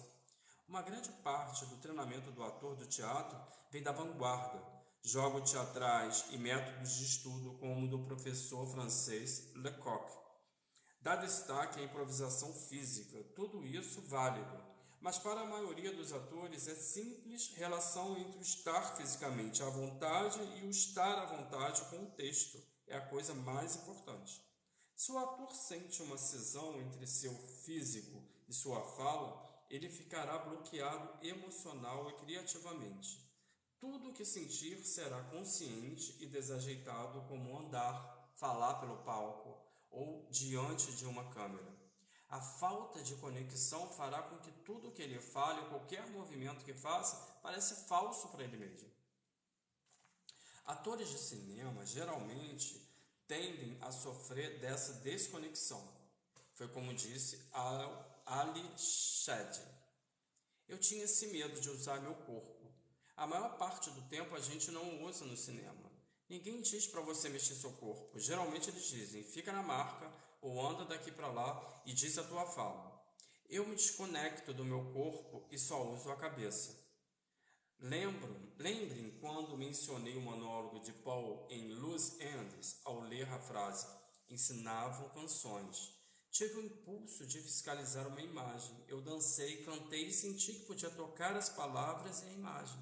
Uma grande parte do treinamento do ator do teatro vem da vanguarda, jogos teatrais e métodos de estudo como o do professor francês Lecoq. Dá destaque à improvisação física, tudo isso válido, mas para a maioria dos atores é simples relação entre o estar fisicamente à vontade e o estar à vontade com o texto, é a coisa mais importante. Se o ator sente uma cisão entre seu físico e sua fala, ele ficará bloqueado emocional e criativamente. Tudo o que sentir será consciente e desajeitado, como andar, falar pelo palco ou diante de uma câmera. A falta de conexão fará com que tudo o que ele fale, qualquer movimento que faça, pareça falso para ele mesmo. Atores de cinema geralmente tendem a sofrer dessa desconexão. Foi como disse Ali Sheedy. Eu tinha esse medo de usar meu corpo. A maior parte do tempo a gente não usa no cinema. Ninguém diz para você mexer seu corpo. Geralmente eles dizem, fica na marca ou anda daqui para lá e diz a tua fala. Eu me desconecto do meu corpo e só uso a cabeça. Lembrem quando mencionei o monólogo de Paul em Loose Ends ao ler a frase ensinavam canções. Tive o impulso de fiscalizar uma imagem. Eu dancei, cantei e senti que podia tocar as palavras e a imagem.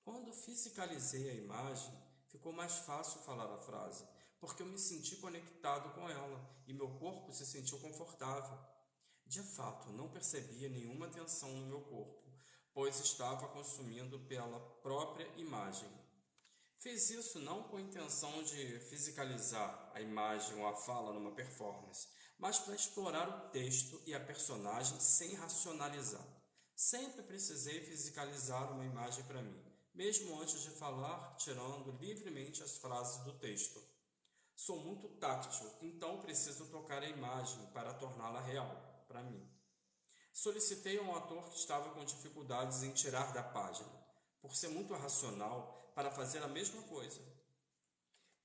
Quando fiscalizei a imagem, ficou mais fácil falar a frase, porque eu me senti conectado com ela e meu corpo se sentiu confortável. De fato, não percebia nenhuma tensão no meu corpo, pois estava consumindo pela própria imagem. Fiz isso não com a intenção de fiscalizar a imagem ou a fala numa performance, mas para explorar o texto e a personagem sem racionalizar. Sempre precisei fiscalizar uma imagem para mim, mesmo antes de falar, tirando livremente as frases do texto. Sou muito táctil, então preciso tocar a imagem para torná-la real, para mim. Solicitei a um ator que estava com dificuldades em tirar da página, por ser muito racional, para fazer a mesma coisa.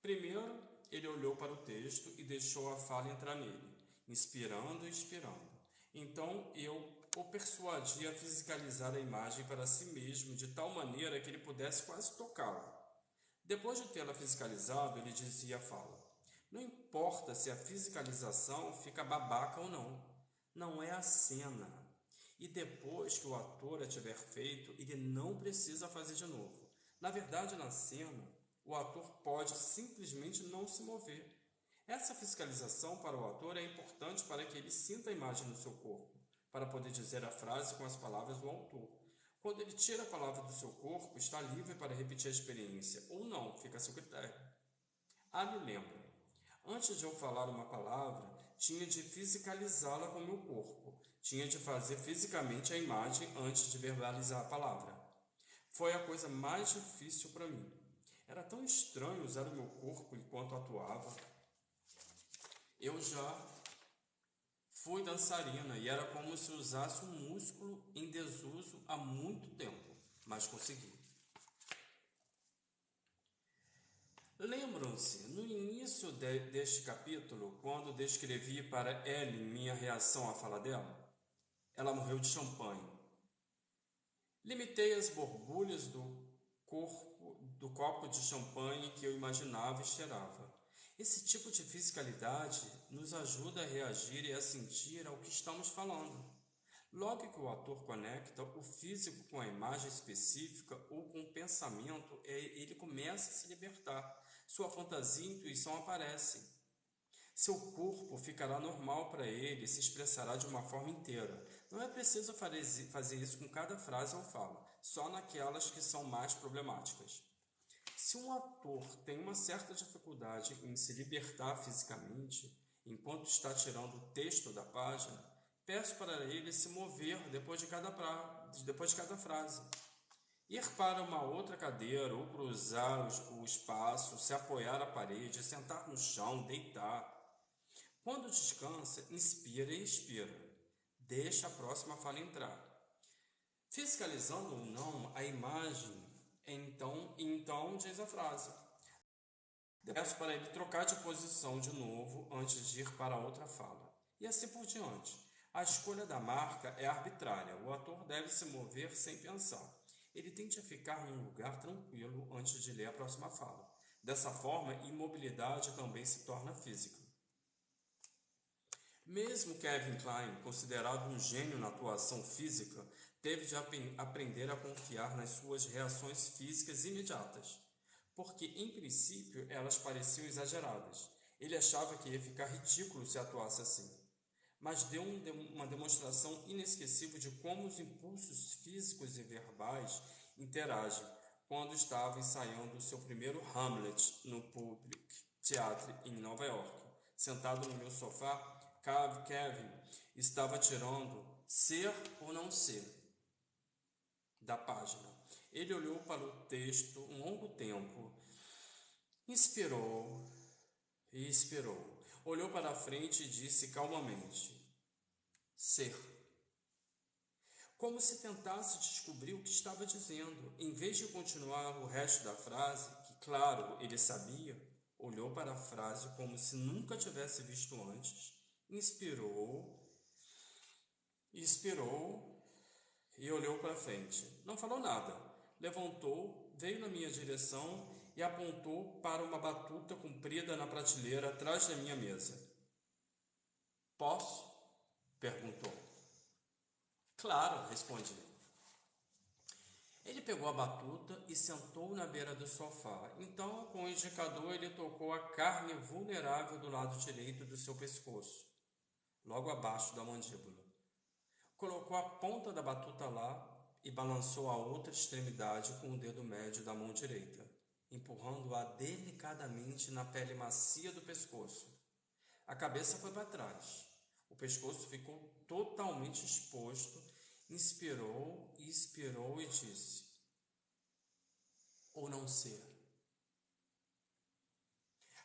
Primeiro, ele olhou para o texto e deixou a fala entrar nele, inspirando e expirando. Então eu o persuadi a fisicalizar a imagem para si mesmo de tal maneira que ele pudesse quase tocá-la. Depois de tê-la fiscalizado, ele dizia a fala: não importa se a fiscalização fica babaca ou não. Não é a cena. E depois que o ator a tiver feito, ele não precisa fazer de novo. Na verdade, na cena, o ator pode simplesmente não se mover. Essa fiscalização para o ator é importante para que ele sinta a imagem no seu corpo, para poder dizer a frase com as palavras do autor. Quando ele tira a palavra do seu corpo, está livre para repetir a experiência, ou não, fica a seu critério. Me lembra. Antes de eu falar uma palavra, tinha de fisicalizá-la com o meu corpo. Tinha de fazer fisicamente a imagem antes de verbalizar a palavra. Foi a coisa mais difícil para mim. Era tão estranho usar o meu corpo enquanto atuava. Eu já fui dançarina e era como se usasse um músculo em desuso há muito tempo, mas consegui. Lembram-se, no início deste capítulo, quando descrevi para Ellen minha reação à fala dela? Ela morreu de champanhe. Limitei as borbulhas do copo de champanhe que eu imaginava e cheirava. Esse tipo de fisicalidade nos ajuda a reagir e a sentir ao que estamos falando. Logo que o ator conecta o físico com a imagem específica ou com o pensamento, ele começa a se libertar. Sua fantasia e intuição aparecem. Seu corpo ficará normal para ele e se expressará de uma forma inteira. Não é preciso fazer isso com cada frase ou fala, só naquelas que são mais problemáticas. Se um ator tem uma certa dificuldade em se libertar fisicamente, enquanto está tirando o texto da página, peço para ele se mover depois de cada frase. Ir para uma outra cadeira ou cruzar o espaço, se apoiar à parede, sentar no chão, deitar. Quando descansa, inspira e expira. Deixa a próxima fala entrar. Fiscalizando ou não a imagem, então diz a frase. Peço para ele trocar de posição de novo antes de ir para outra fala. E assim por diante. A escolha da marca é arbitrária. O ator deve se mover sem pensar. Ele tende a ficar num lugar tranquilo antes de ler a próxima fala. Dessa forma, imobilidade também se torna física. Mesmo Kevin Kline, considerado um gênio na atuação física, teve de aprender a confiar nas suas reações físicas imediatas, porque, em princípio, elas pareciam exageradas. Ele achava que ia ficar ridículo se atuasse assim, mas deu uma demonstração inesquecível de como os impulsos físicos e verbais interagem quando estava ensaiando seu primeiro Hamlet no Public Theatre em Nova York. Sentado no meu sofá, Kevin estava tirando ser ou não ser da página. Ele olhou para o texto um longo tempo, inspirou e expirou. Olhou para a frente e disse calmamente: ser. Como se tentasse descobrir o que estava dizendo. Em vez de continuar o resto da frase, que claro, ele sabia, olhou para a frase como se nunca tivesse visto antes, inspirou, expirou e olhou para frente. Não falou nada. Levantou, veio na minha direção e apontou para uma batuta comprida na prateleira atrás da minha mesa. Posso? Perguntou. Claro, respondi. Ele pegou a batuta e sentou na beira do sofá. Então, com o indicador, ele tocou a carne vulnerável do lado direito do seu pescoço, logo abaixo da mandíbula. Colocou a ponta da batuta lá e balançou a outra extremidade com o dedo médio da mão direita, empurrando-a delicadamente na pele macia do pescoço. A cabeça foi para trás. O pescoço ficou totalmente exposto. Inspirou, expirou e disse: ou não ser.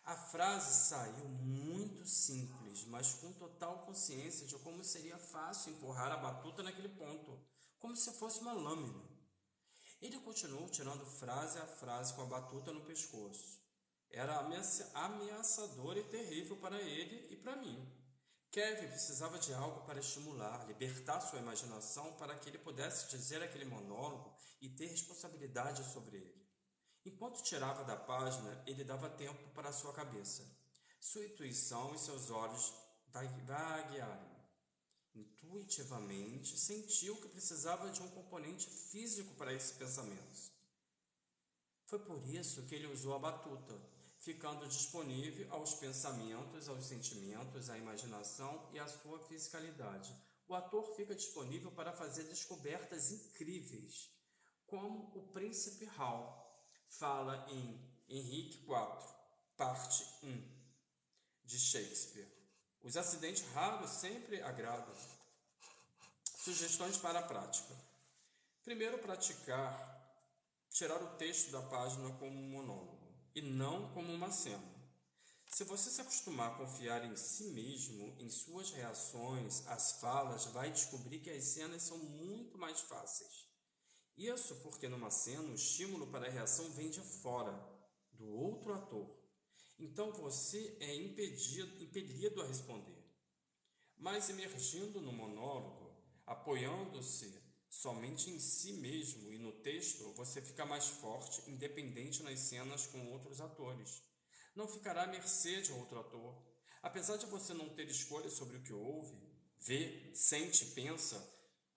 A frase saiu muito simples, mas com total consciência de como seria fácil empurrar a batuta naquele ponto, como se fosse uma lâmina. Ele continuou tirando frase a frase com a batuta no pescoço. Era ameaçador e terrível para ele e para mim. Kevin precisava de algo para estimular, libertar sua imaginação para que ele pudesse dizer aquele monólogo e ter responsabilidade sobre ele. Enquanto tirava da página, ele dava tempo para a sua cabeça, sua intuição e seus olhos vaguearem. Intuitivamente, sentiu que precisava de um componente físico para esses pensamentos. Foi por isso que ele usou a batuta, ficando disponível aos pensamentos, aos sentimentos, à imaginação e à sua fisicalidade. O ator fica disponível para fazer descobertas incríveis, como o Príncipe Hal fala em Henrique IV, parte 1, de Shakespeare. Os acidentes raros sempre agradam. Sugestões para a prática. Primeiro, tirar o texto da página como um monólogo e não como uma cena. Se você se acostumar a confiar em si mesmo, em suas reações, as falas, vai descobrir que as cenas são muito mais fáceis. Isso porque numa cena o estímulo para a reação vem de fora, do outro ator. Então você é impelido a responder. Mas emergindo no monólogo, apoiando-se somente em si mesmo e no texto, você fica mais forte, independente nas cenas com outros atores. Não ficará à mercê de outro ator. Apesar de você não ter escolha sobre o que ouve, vê, sente, pensa,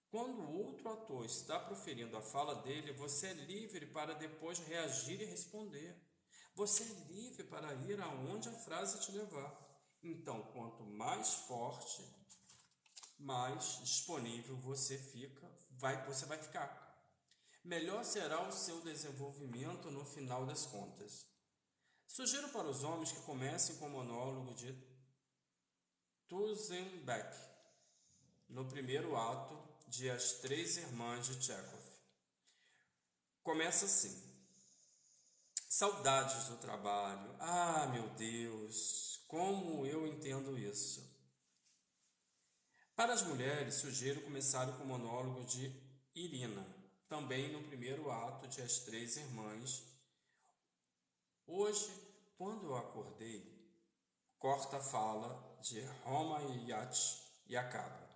quando o outro ator está proferindo a fala dele, você é livre para depois reagir e responder. Você é livre para ir aonde a frase te levar. Então, quanto mais forte, mais disponível você você vai ficar. Melhor será o seu desenvolvimento no final das contas. Sugiro para os homens que comecem com o monólogo de Tuzenbeck, no primeiro ato de As Três Irmãs de Chekhov. Começa assim. Saudades do trabalho. Ah, meu Deus, como eu entendo isso. Para as mulheres, sugiro começar com o monólogo de Irina, também no primeiro ato de As Três Irmãs. Hoje, quando eu acordei, corta a fala de Roma e acaba.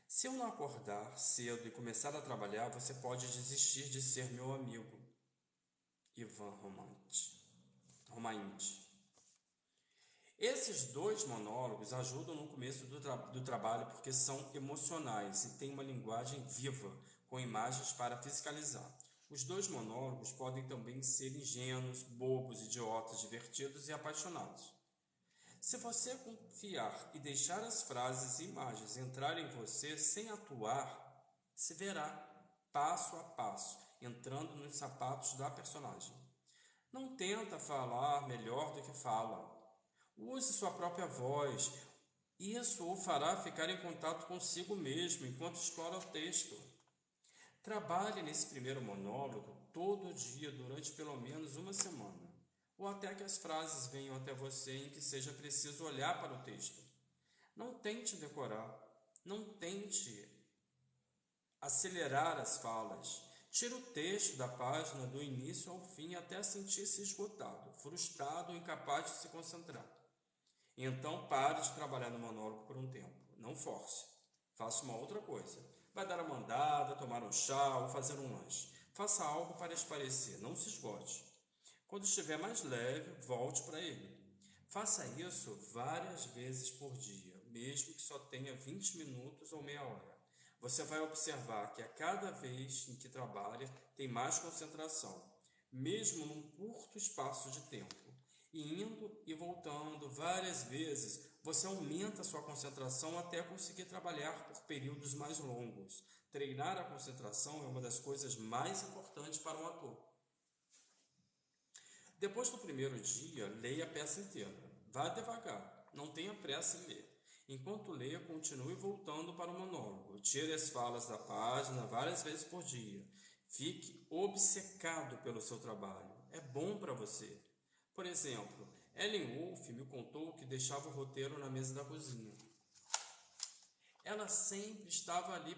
Se eu não acordar cedo e começar a trabalhar, você pode desistir de ser meu amigo. Ivan Romaint. Esses dois monólogos ajudam no começo do trabalho porque são emocionais e têm uma linguagem viva, com imagens para fiscalizar. Os dois monólogos podem também ser ingênuos, bobos, idiotas, divertidos e apaixonados. Se você confiar e deixar as frases e imagens entrarem em você sem atuar, se verá passo a passo, entrando nos sapatos da personagem. Não tenta falar melhor do que fala. Use sua própria voz. Isso o fará ficar em contato consigo mesmo enquanto explora o texto. Trabalhe nesse primeiro monólogo todo dia durante pelo menos uma semana, ou até que as frases venham até você em que seja preciso olhar para o texto. Não tente decorar, não tente acelerar as falas. Tire o texto da página do início ao fim até sentir-se esgotado, frustrado ou incapaz de se concentrar. Então pare de trabalhar no monólogo por um tempo. Não force. Faça uma outra coisa. Vai dar uma andada, tomar um chá ou fazer um lanche. Faça algo para espairecer. Não se esgote. Quando estiver mais leve, volte para ele. Faça isso várias vezes por dia, mesmo que só tenha 20 minutos ou meia hora. Você vai observar que a cada vez em que trabalha, tem mais concentração, mesmo num curto espaço de tempo. E indo e voltando várias vezes, você aumenta a sua concentração até conseguir trabalhar por períodos mais longos. Treinar a concentração é uma das coisas mais importantes para um ator. Depois do primeiro dia, leia a peça inteira. Vá devagar, não tenha pressa em ler. Enquanto leia, continue voltando para o monólogo. Tire as falas da página várias vezes por dia. Fique obcecado pelo seu trabalho. É bom para você. Por exemplo, Ellen Wolf me contou que deixava o roteiro na mesa da cozinha. Ela sempre estava ali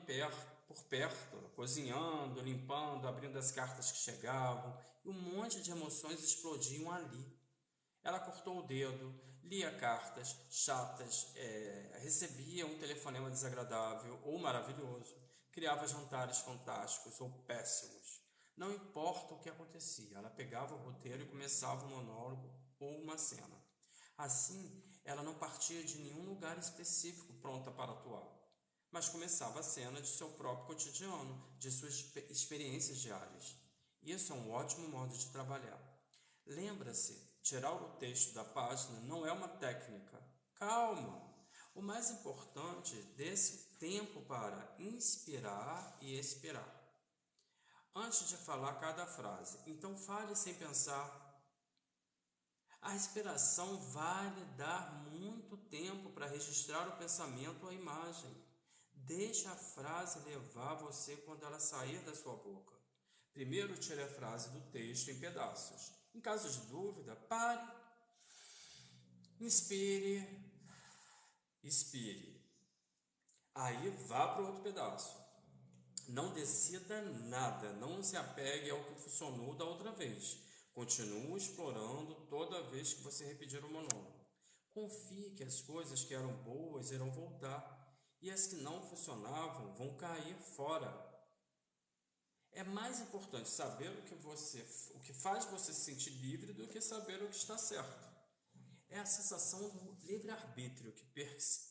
por perto, cozinhando, limpando, abrindo as cartas que chegavam, e um monte de emoções explodiam ali. Ela cortou o dedo, lia cartas chatas, recebia um telefonema desagradável ou maravilhoso, criava jantares fantásticos ou péssimos. Não importa o que acontecia, ela pegava o roteiro e começava um monólogo ou uma cena. Assim, ela não partia de nenhum lugar específico pronta para atuar, mas começava a cena de seu próprio cotidiano, de suas experiências diárias. Isso é um ótimo modo de trabalhar. Lembra-se, tirar o texto da página não é uma técnica. Calma! O mais importante, desse tempo para inspirar e expirar. Antes de falar cada frase, então fale sem pensar. A respiração vai lhe dar muito tempo para registrar o pensamento ou a imagem. Deixe a frase levar você quando ela sair da sua boca. Primeiro tire a frase do texto em pedaços. Em caso de dúvida, pare, inspire, expire. Aí vá para o outro pedaço. Não decida nada, não se apegue ao que funcionou da outra vez. Continue explorando toda vez que você repetir o monólogo. Confie que as coisas que eram boas irão voltar e as que não funcionavam vão cair fora. É mais importante saber o que faz você se sentir livre do que saber o que está certo. é a sensação do livre-arbítrio que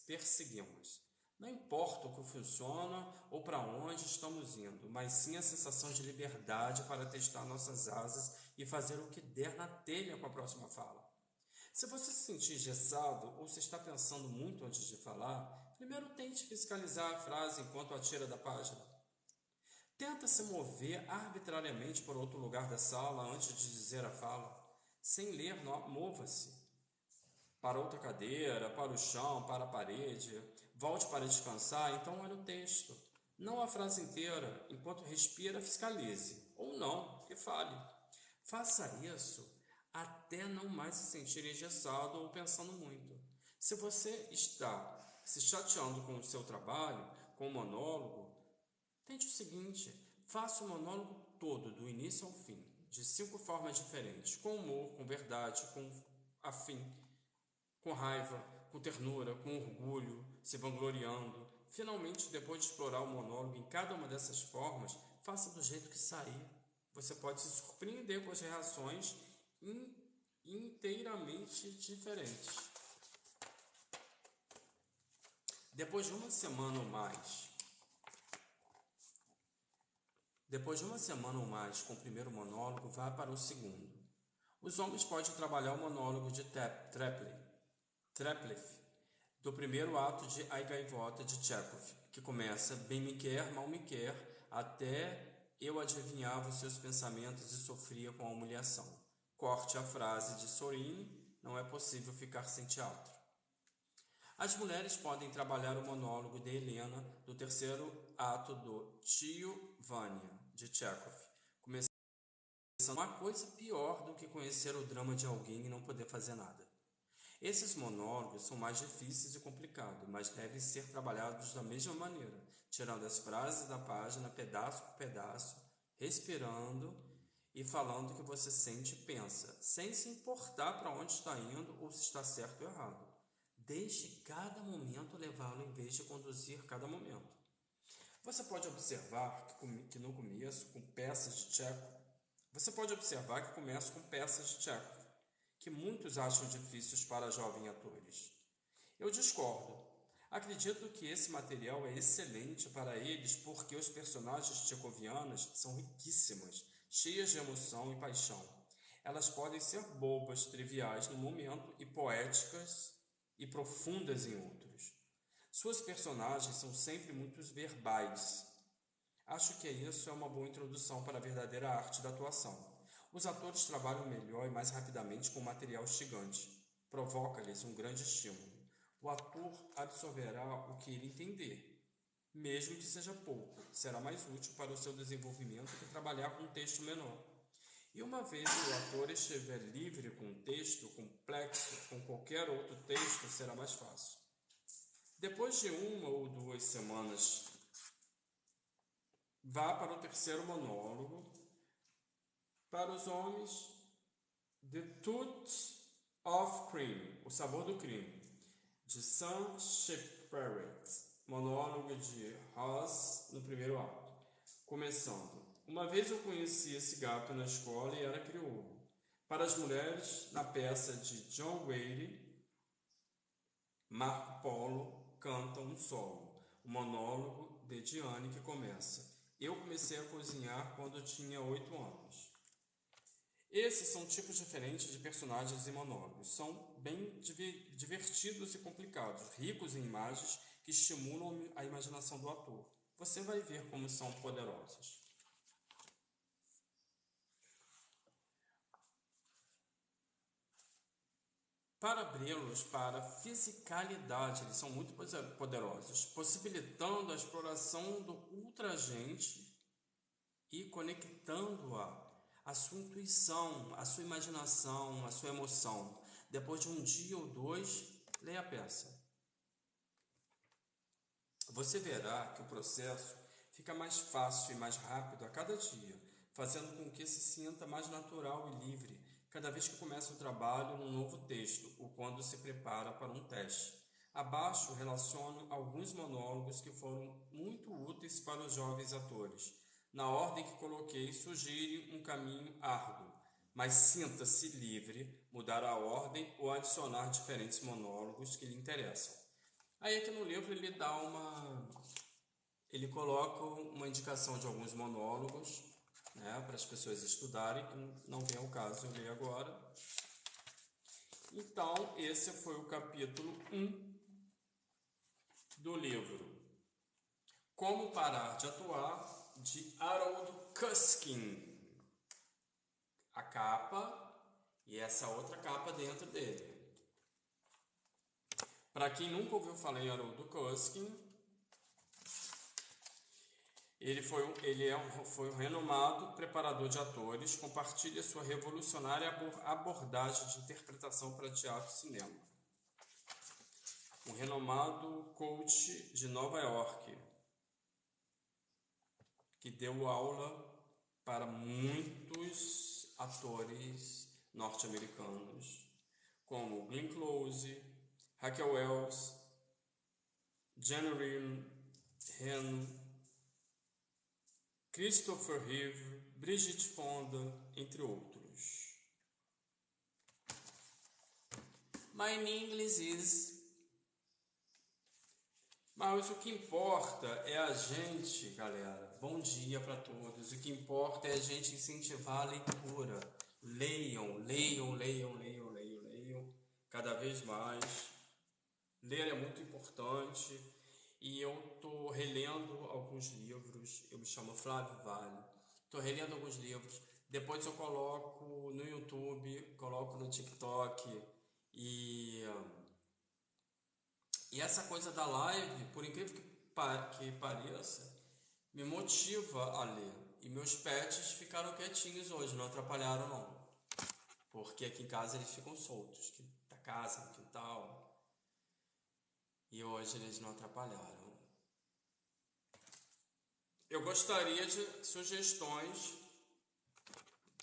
perseguimos. Não importa o que funciona ou para onde estamos indo, mas sim a sensação de liberdade para testar nossas asas e fazer o que der na telha com a próxima fala. Se você se sentir engessado ou se está pensando muito antes de falar, primeiro tente fiscalizar a frase enquanto a tira da página. Tenta se mover arbitrariamente para outro lugar da sala antes de dizer a fala. Sem ler, mova-se para outra cadeira, para o chão, para a parede. Volte para descansar, então olhe o texto. Não a frase inteira. Enquanto respira, fiscalize. Ou não, e fale. Faça isso até não mais se sentir engessado ou pensando muito. Se você está se chateando com o seu trabalho, com o monólogo, tente o seguinte: faça o monólogo todo, do início ao fim, de 5 formas diferentes, com humor, com verdade, com afim, com raiva, com ternura, com orgulho, se vangloriando. Finalmente, depois de explorar o monólogo em cada uma dessas formas, faça do jeito que sair. Você pode se surpreender com as reações inteiramente diferentes. Depois de uma semana ou mais com o primeiro monólogo, vá para o segundo. Os homens podem trabalhar o monólogo de Treplieff, do primeiro ato de A Gaivota de Tchekhov, que começa bem me quer, mal me quer, até eu adivinhava os seus pensamentos e sofria com a humilhação. Corte a frase de Sorin, não é possível ficar sem teatro. As mulheres podem trabalhar o monólogo de Helena, do terceiro ato do Tio Vânia, de Tchekhov, começando uma coisa pior do que conhecer o drama de alguém e não poder fazer nada. Esses monólogos são mais difíceis e complicados, mas devem ser trabalhados da mesma maneira, tirando as frases da página pedaço por pedaço, respirando e falando o que você sente e pensa, sem se importar para onde está indo ou se está certo ou errado. Deixe cada momento levá-lo em vez de conduzir cada momento. Você pode observar que no começo, com peças de Tchekhov, que muitos acham difíceis para jovens atores. Eu discordo. Acredito que esse material é excelente para eles porque os personagens tchecovianos são riquíssimas, cheias de emoção e paixão. Elas podem ser bobas, triviais no momento e poéticas e profundas em outros. Suas personagens são sempre muito verbais. Acho que isso é uma boa introdução para a verdadeira arte da atuação. Os atores trabalham melhor e mais rapidamente com material instigante. Provoca-lhes um grande estímulo. O ator absorverá o que ele entender, mesmo que seja pouco. Será mais útil para o seu desenvolvimento que trabalhar com um texto menor. E uma vez que o ator estiver livre com um texto complexo, com qualquer outro texto, será mais fácil. Depois de 1 ou 2 semanas, vá para o terceiro monólogo. Para os homens, The Touch of Cream, o sabor do crime, de Sam Shepard, monólogo de Ross no primeiro ato. Começando. Uma vez eu conheci esse gato na escola e era crioulo. Para as mulheres, na peça de John Wayne, Marco Polo canta um solo, o monólogo de Diane que começa. Eu comecei a cozinhar quando tinha 8 anos. Esses são tipos diferentes de personagens e monólogos. São bem divertidos e complicados, ricos em imagens que estimulam a imaginação do ator. Você vai ver como são poderosos. Para abri-los para a fisicalidade, eles são muito poderosos, possibilitando a exploração do ultragente e conectando-a à sua intuição, à sua imaginação, à sua emoção. Depois de 1 dia ou 2, leia a peça. Você verá que o processo fica mais fácil e mais rápido a cada dia, fazendo com que se sinta mais natural e livre cada vez que começa o trabalho num novo texto ou quando se prepara para um teste. Abaixo relaciono alguns monólogos que foram muito úteis para os jovens atores. Na ordem que coloquei, sugere um caminho árduo, mas sinta-se livre, mudar a ordem ou adicionar diferentes monólogos que lhe interessam. Aí aqui no livro ele coloca uma indicação de alguns monólogos, né, para as pessoas estudarem, que não vem ao caso eu ler agora. Então, esse foi o capítulo 1 do livro Como Parar de Atuar, de Harold Kuskind. A capa e essa outra capa dentro dele. Para quem nunca ouviu falar em Harold Kuskind, ele foi um renomado preparador de atores, compartilha sua revolucionária abordagem de interpretação para teatro e cinema. Um renomado coach de Nova York, que deu aula para muitos atores norte-americanos, como Glenn Close, Raquel Welch, Jennifer Hen, Christopher Reeve, Bridget Fonda, entre outros. My English is... Mas o que importa é a gente, galera. Bom dia para todos. O que importa é a gente incentivar a leitura. Leiam, leiam, leiam, leiam, leiam, leiam. Cada vez mais. Ler é muito importante. E eu estou relendo alguns livros. Eu me chamo Flávio Vale. Estou relendo alguns livros. Depois eu coloco no YouTube, coloco no TikTok. E essa coisa da live, por incrível que pareça, me motiva a ler. E meus pets ficaram quietinhos hoje, não atrapalharam não. Porque aqui em casa eles ficam soltos, da casa, no quintal. E hoje eles não atrapalharam. Eu gostaria de sugestões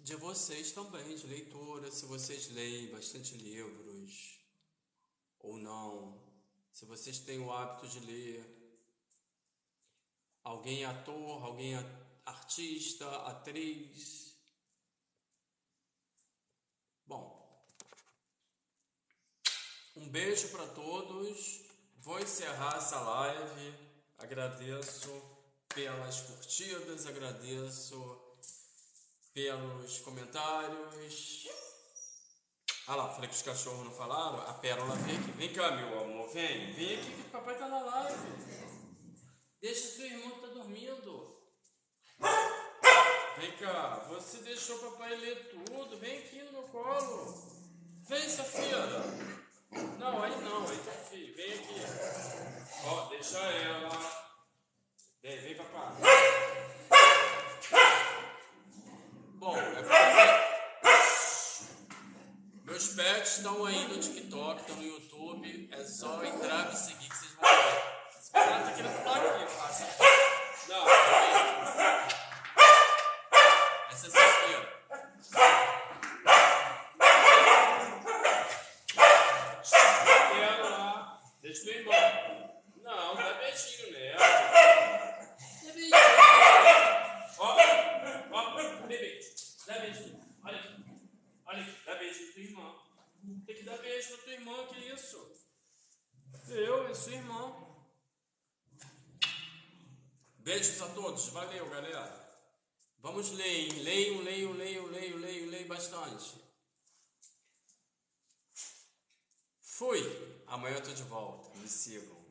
de vocês também, de leitura, se vocês leem bastante livros ou não. Se vocês têm o hábito de ler, alguém é ator, alguém é artista, atriz. Bom, um beijo para todos. Vou encerrar essa live. Agradeço pelas curtidas, agradeço pelos comentários. Ah lá, falei que os cachorros não falaram. A Pérola vem aqui. Vem cá, meu amor. Vem aqui que o papai tá na live. Deixa seu irmão que tá dormindo. Vem cá. Você deixou o papai ler tudo. Vem aqui no meu colo. Vem, Safira. Não, aí tá filho. Vem aqui. Ó, deixa ela. Vem, papai. Bom, meus pets estão aí no TikTok, estão no YouTube. É só entrar e seguir que vocês vão ver. Esse cara tá querendo pular aqui. Passa. Não, essa é sexta-feira. Quero lá. Deixa o meu irmão. Não, dá beijinho nela. Dá beijinho. Ó, bebê. Dá beijinho. Olha aqui. Olha aqui, dá beijo na tua irmã. Tem que dar beijo na tua irmã, que isso? Eu e sua irmã. Beijos a todos, valeu, galera. Vamos ler, hein? Leiam bastante. Fui, amanhã eu tô de volta, me sigam.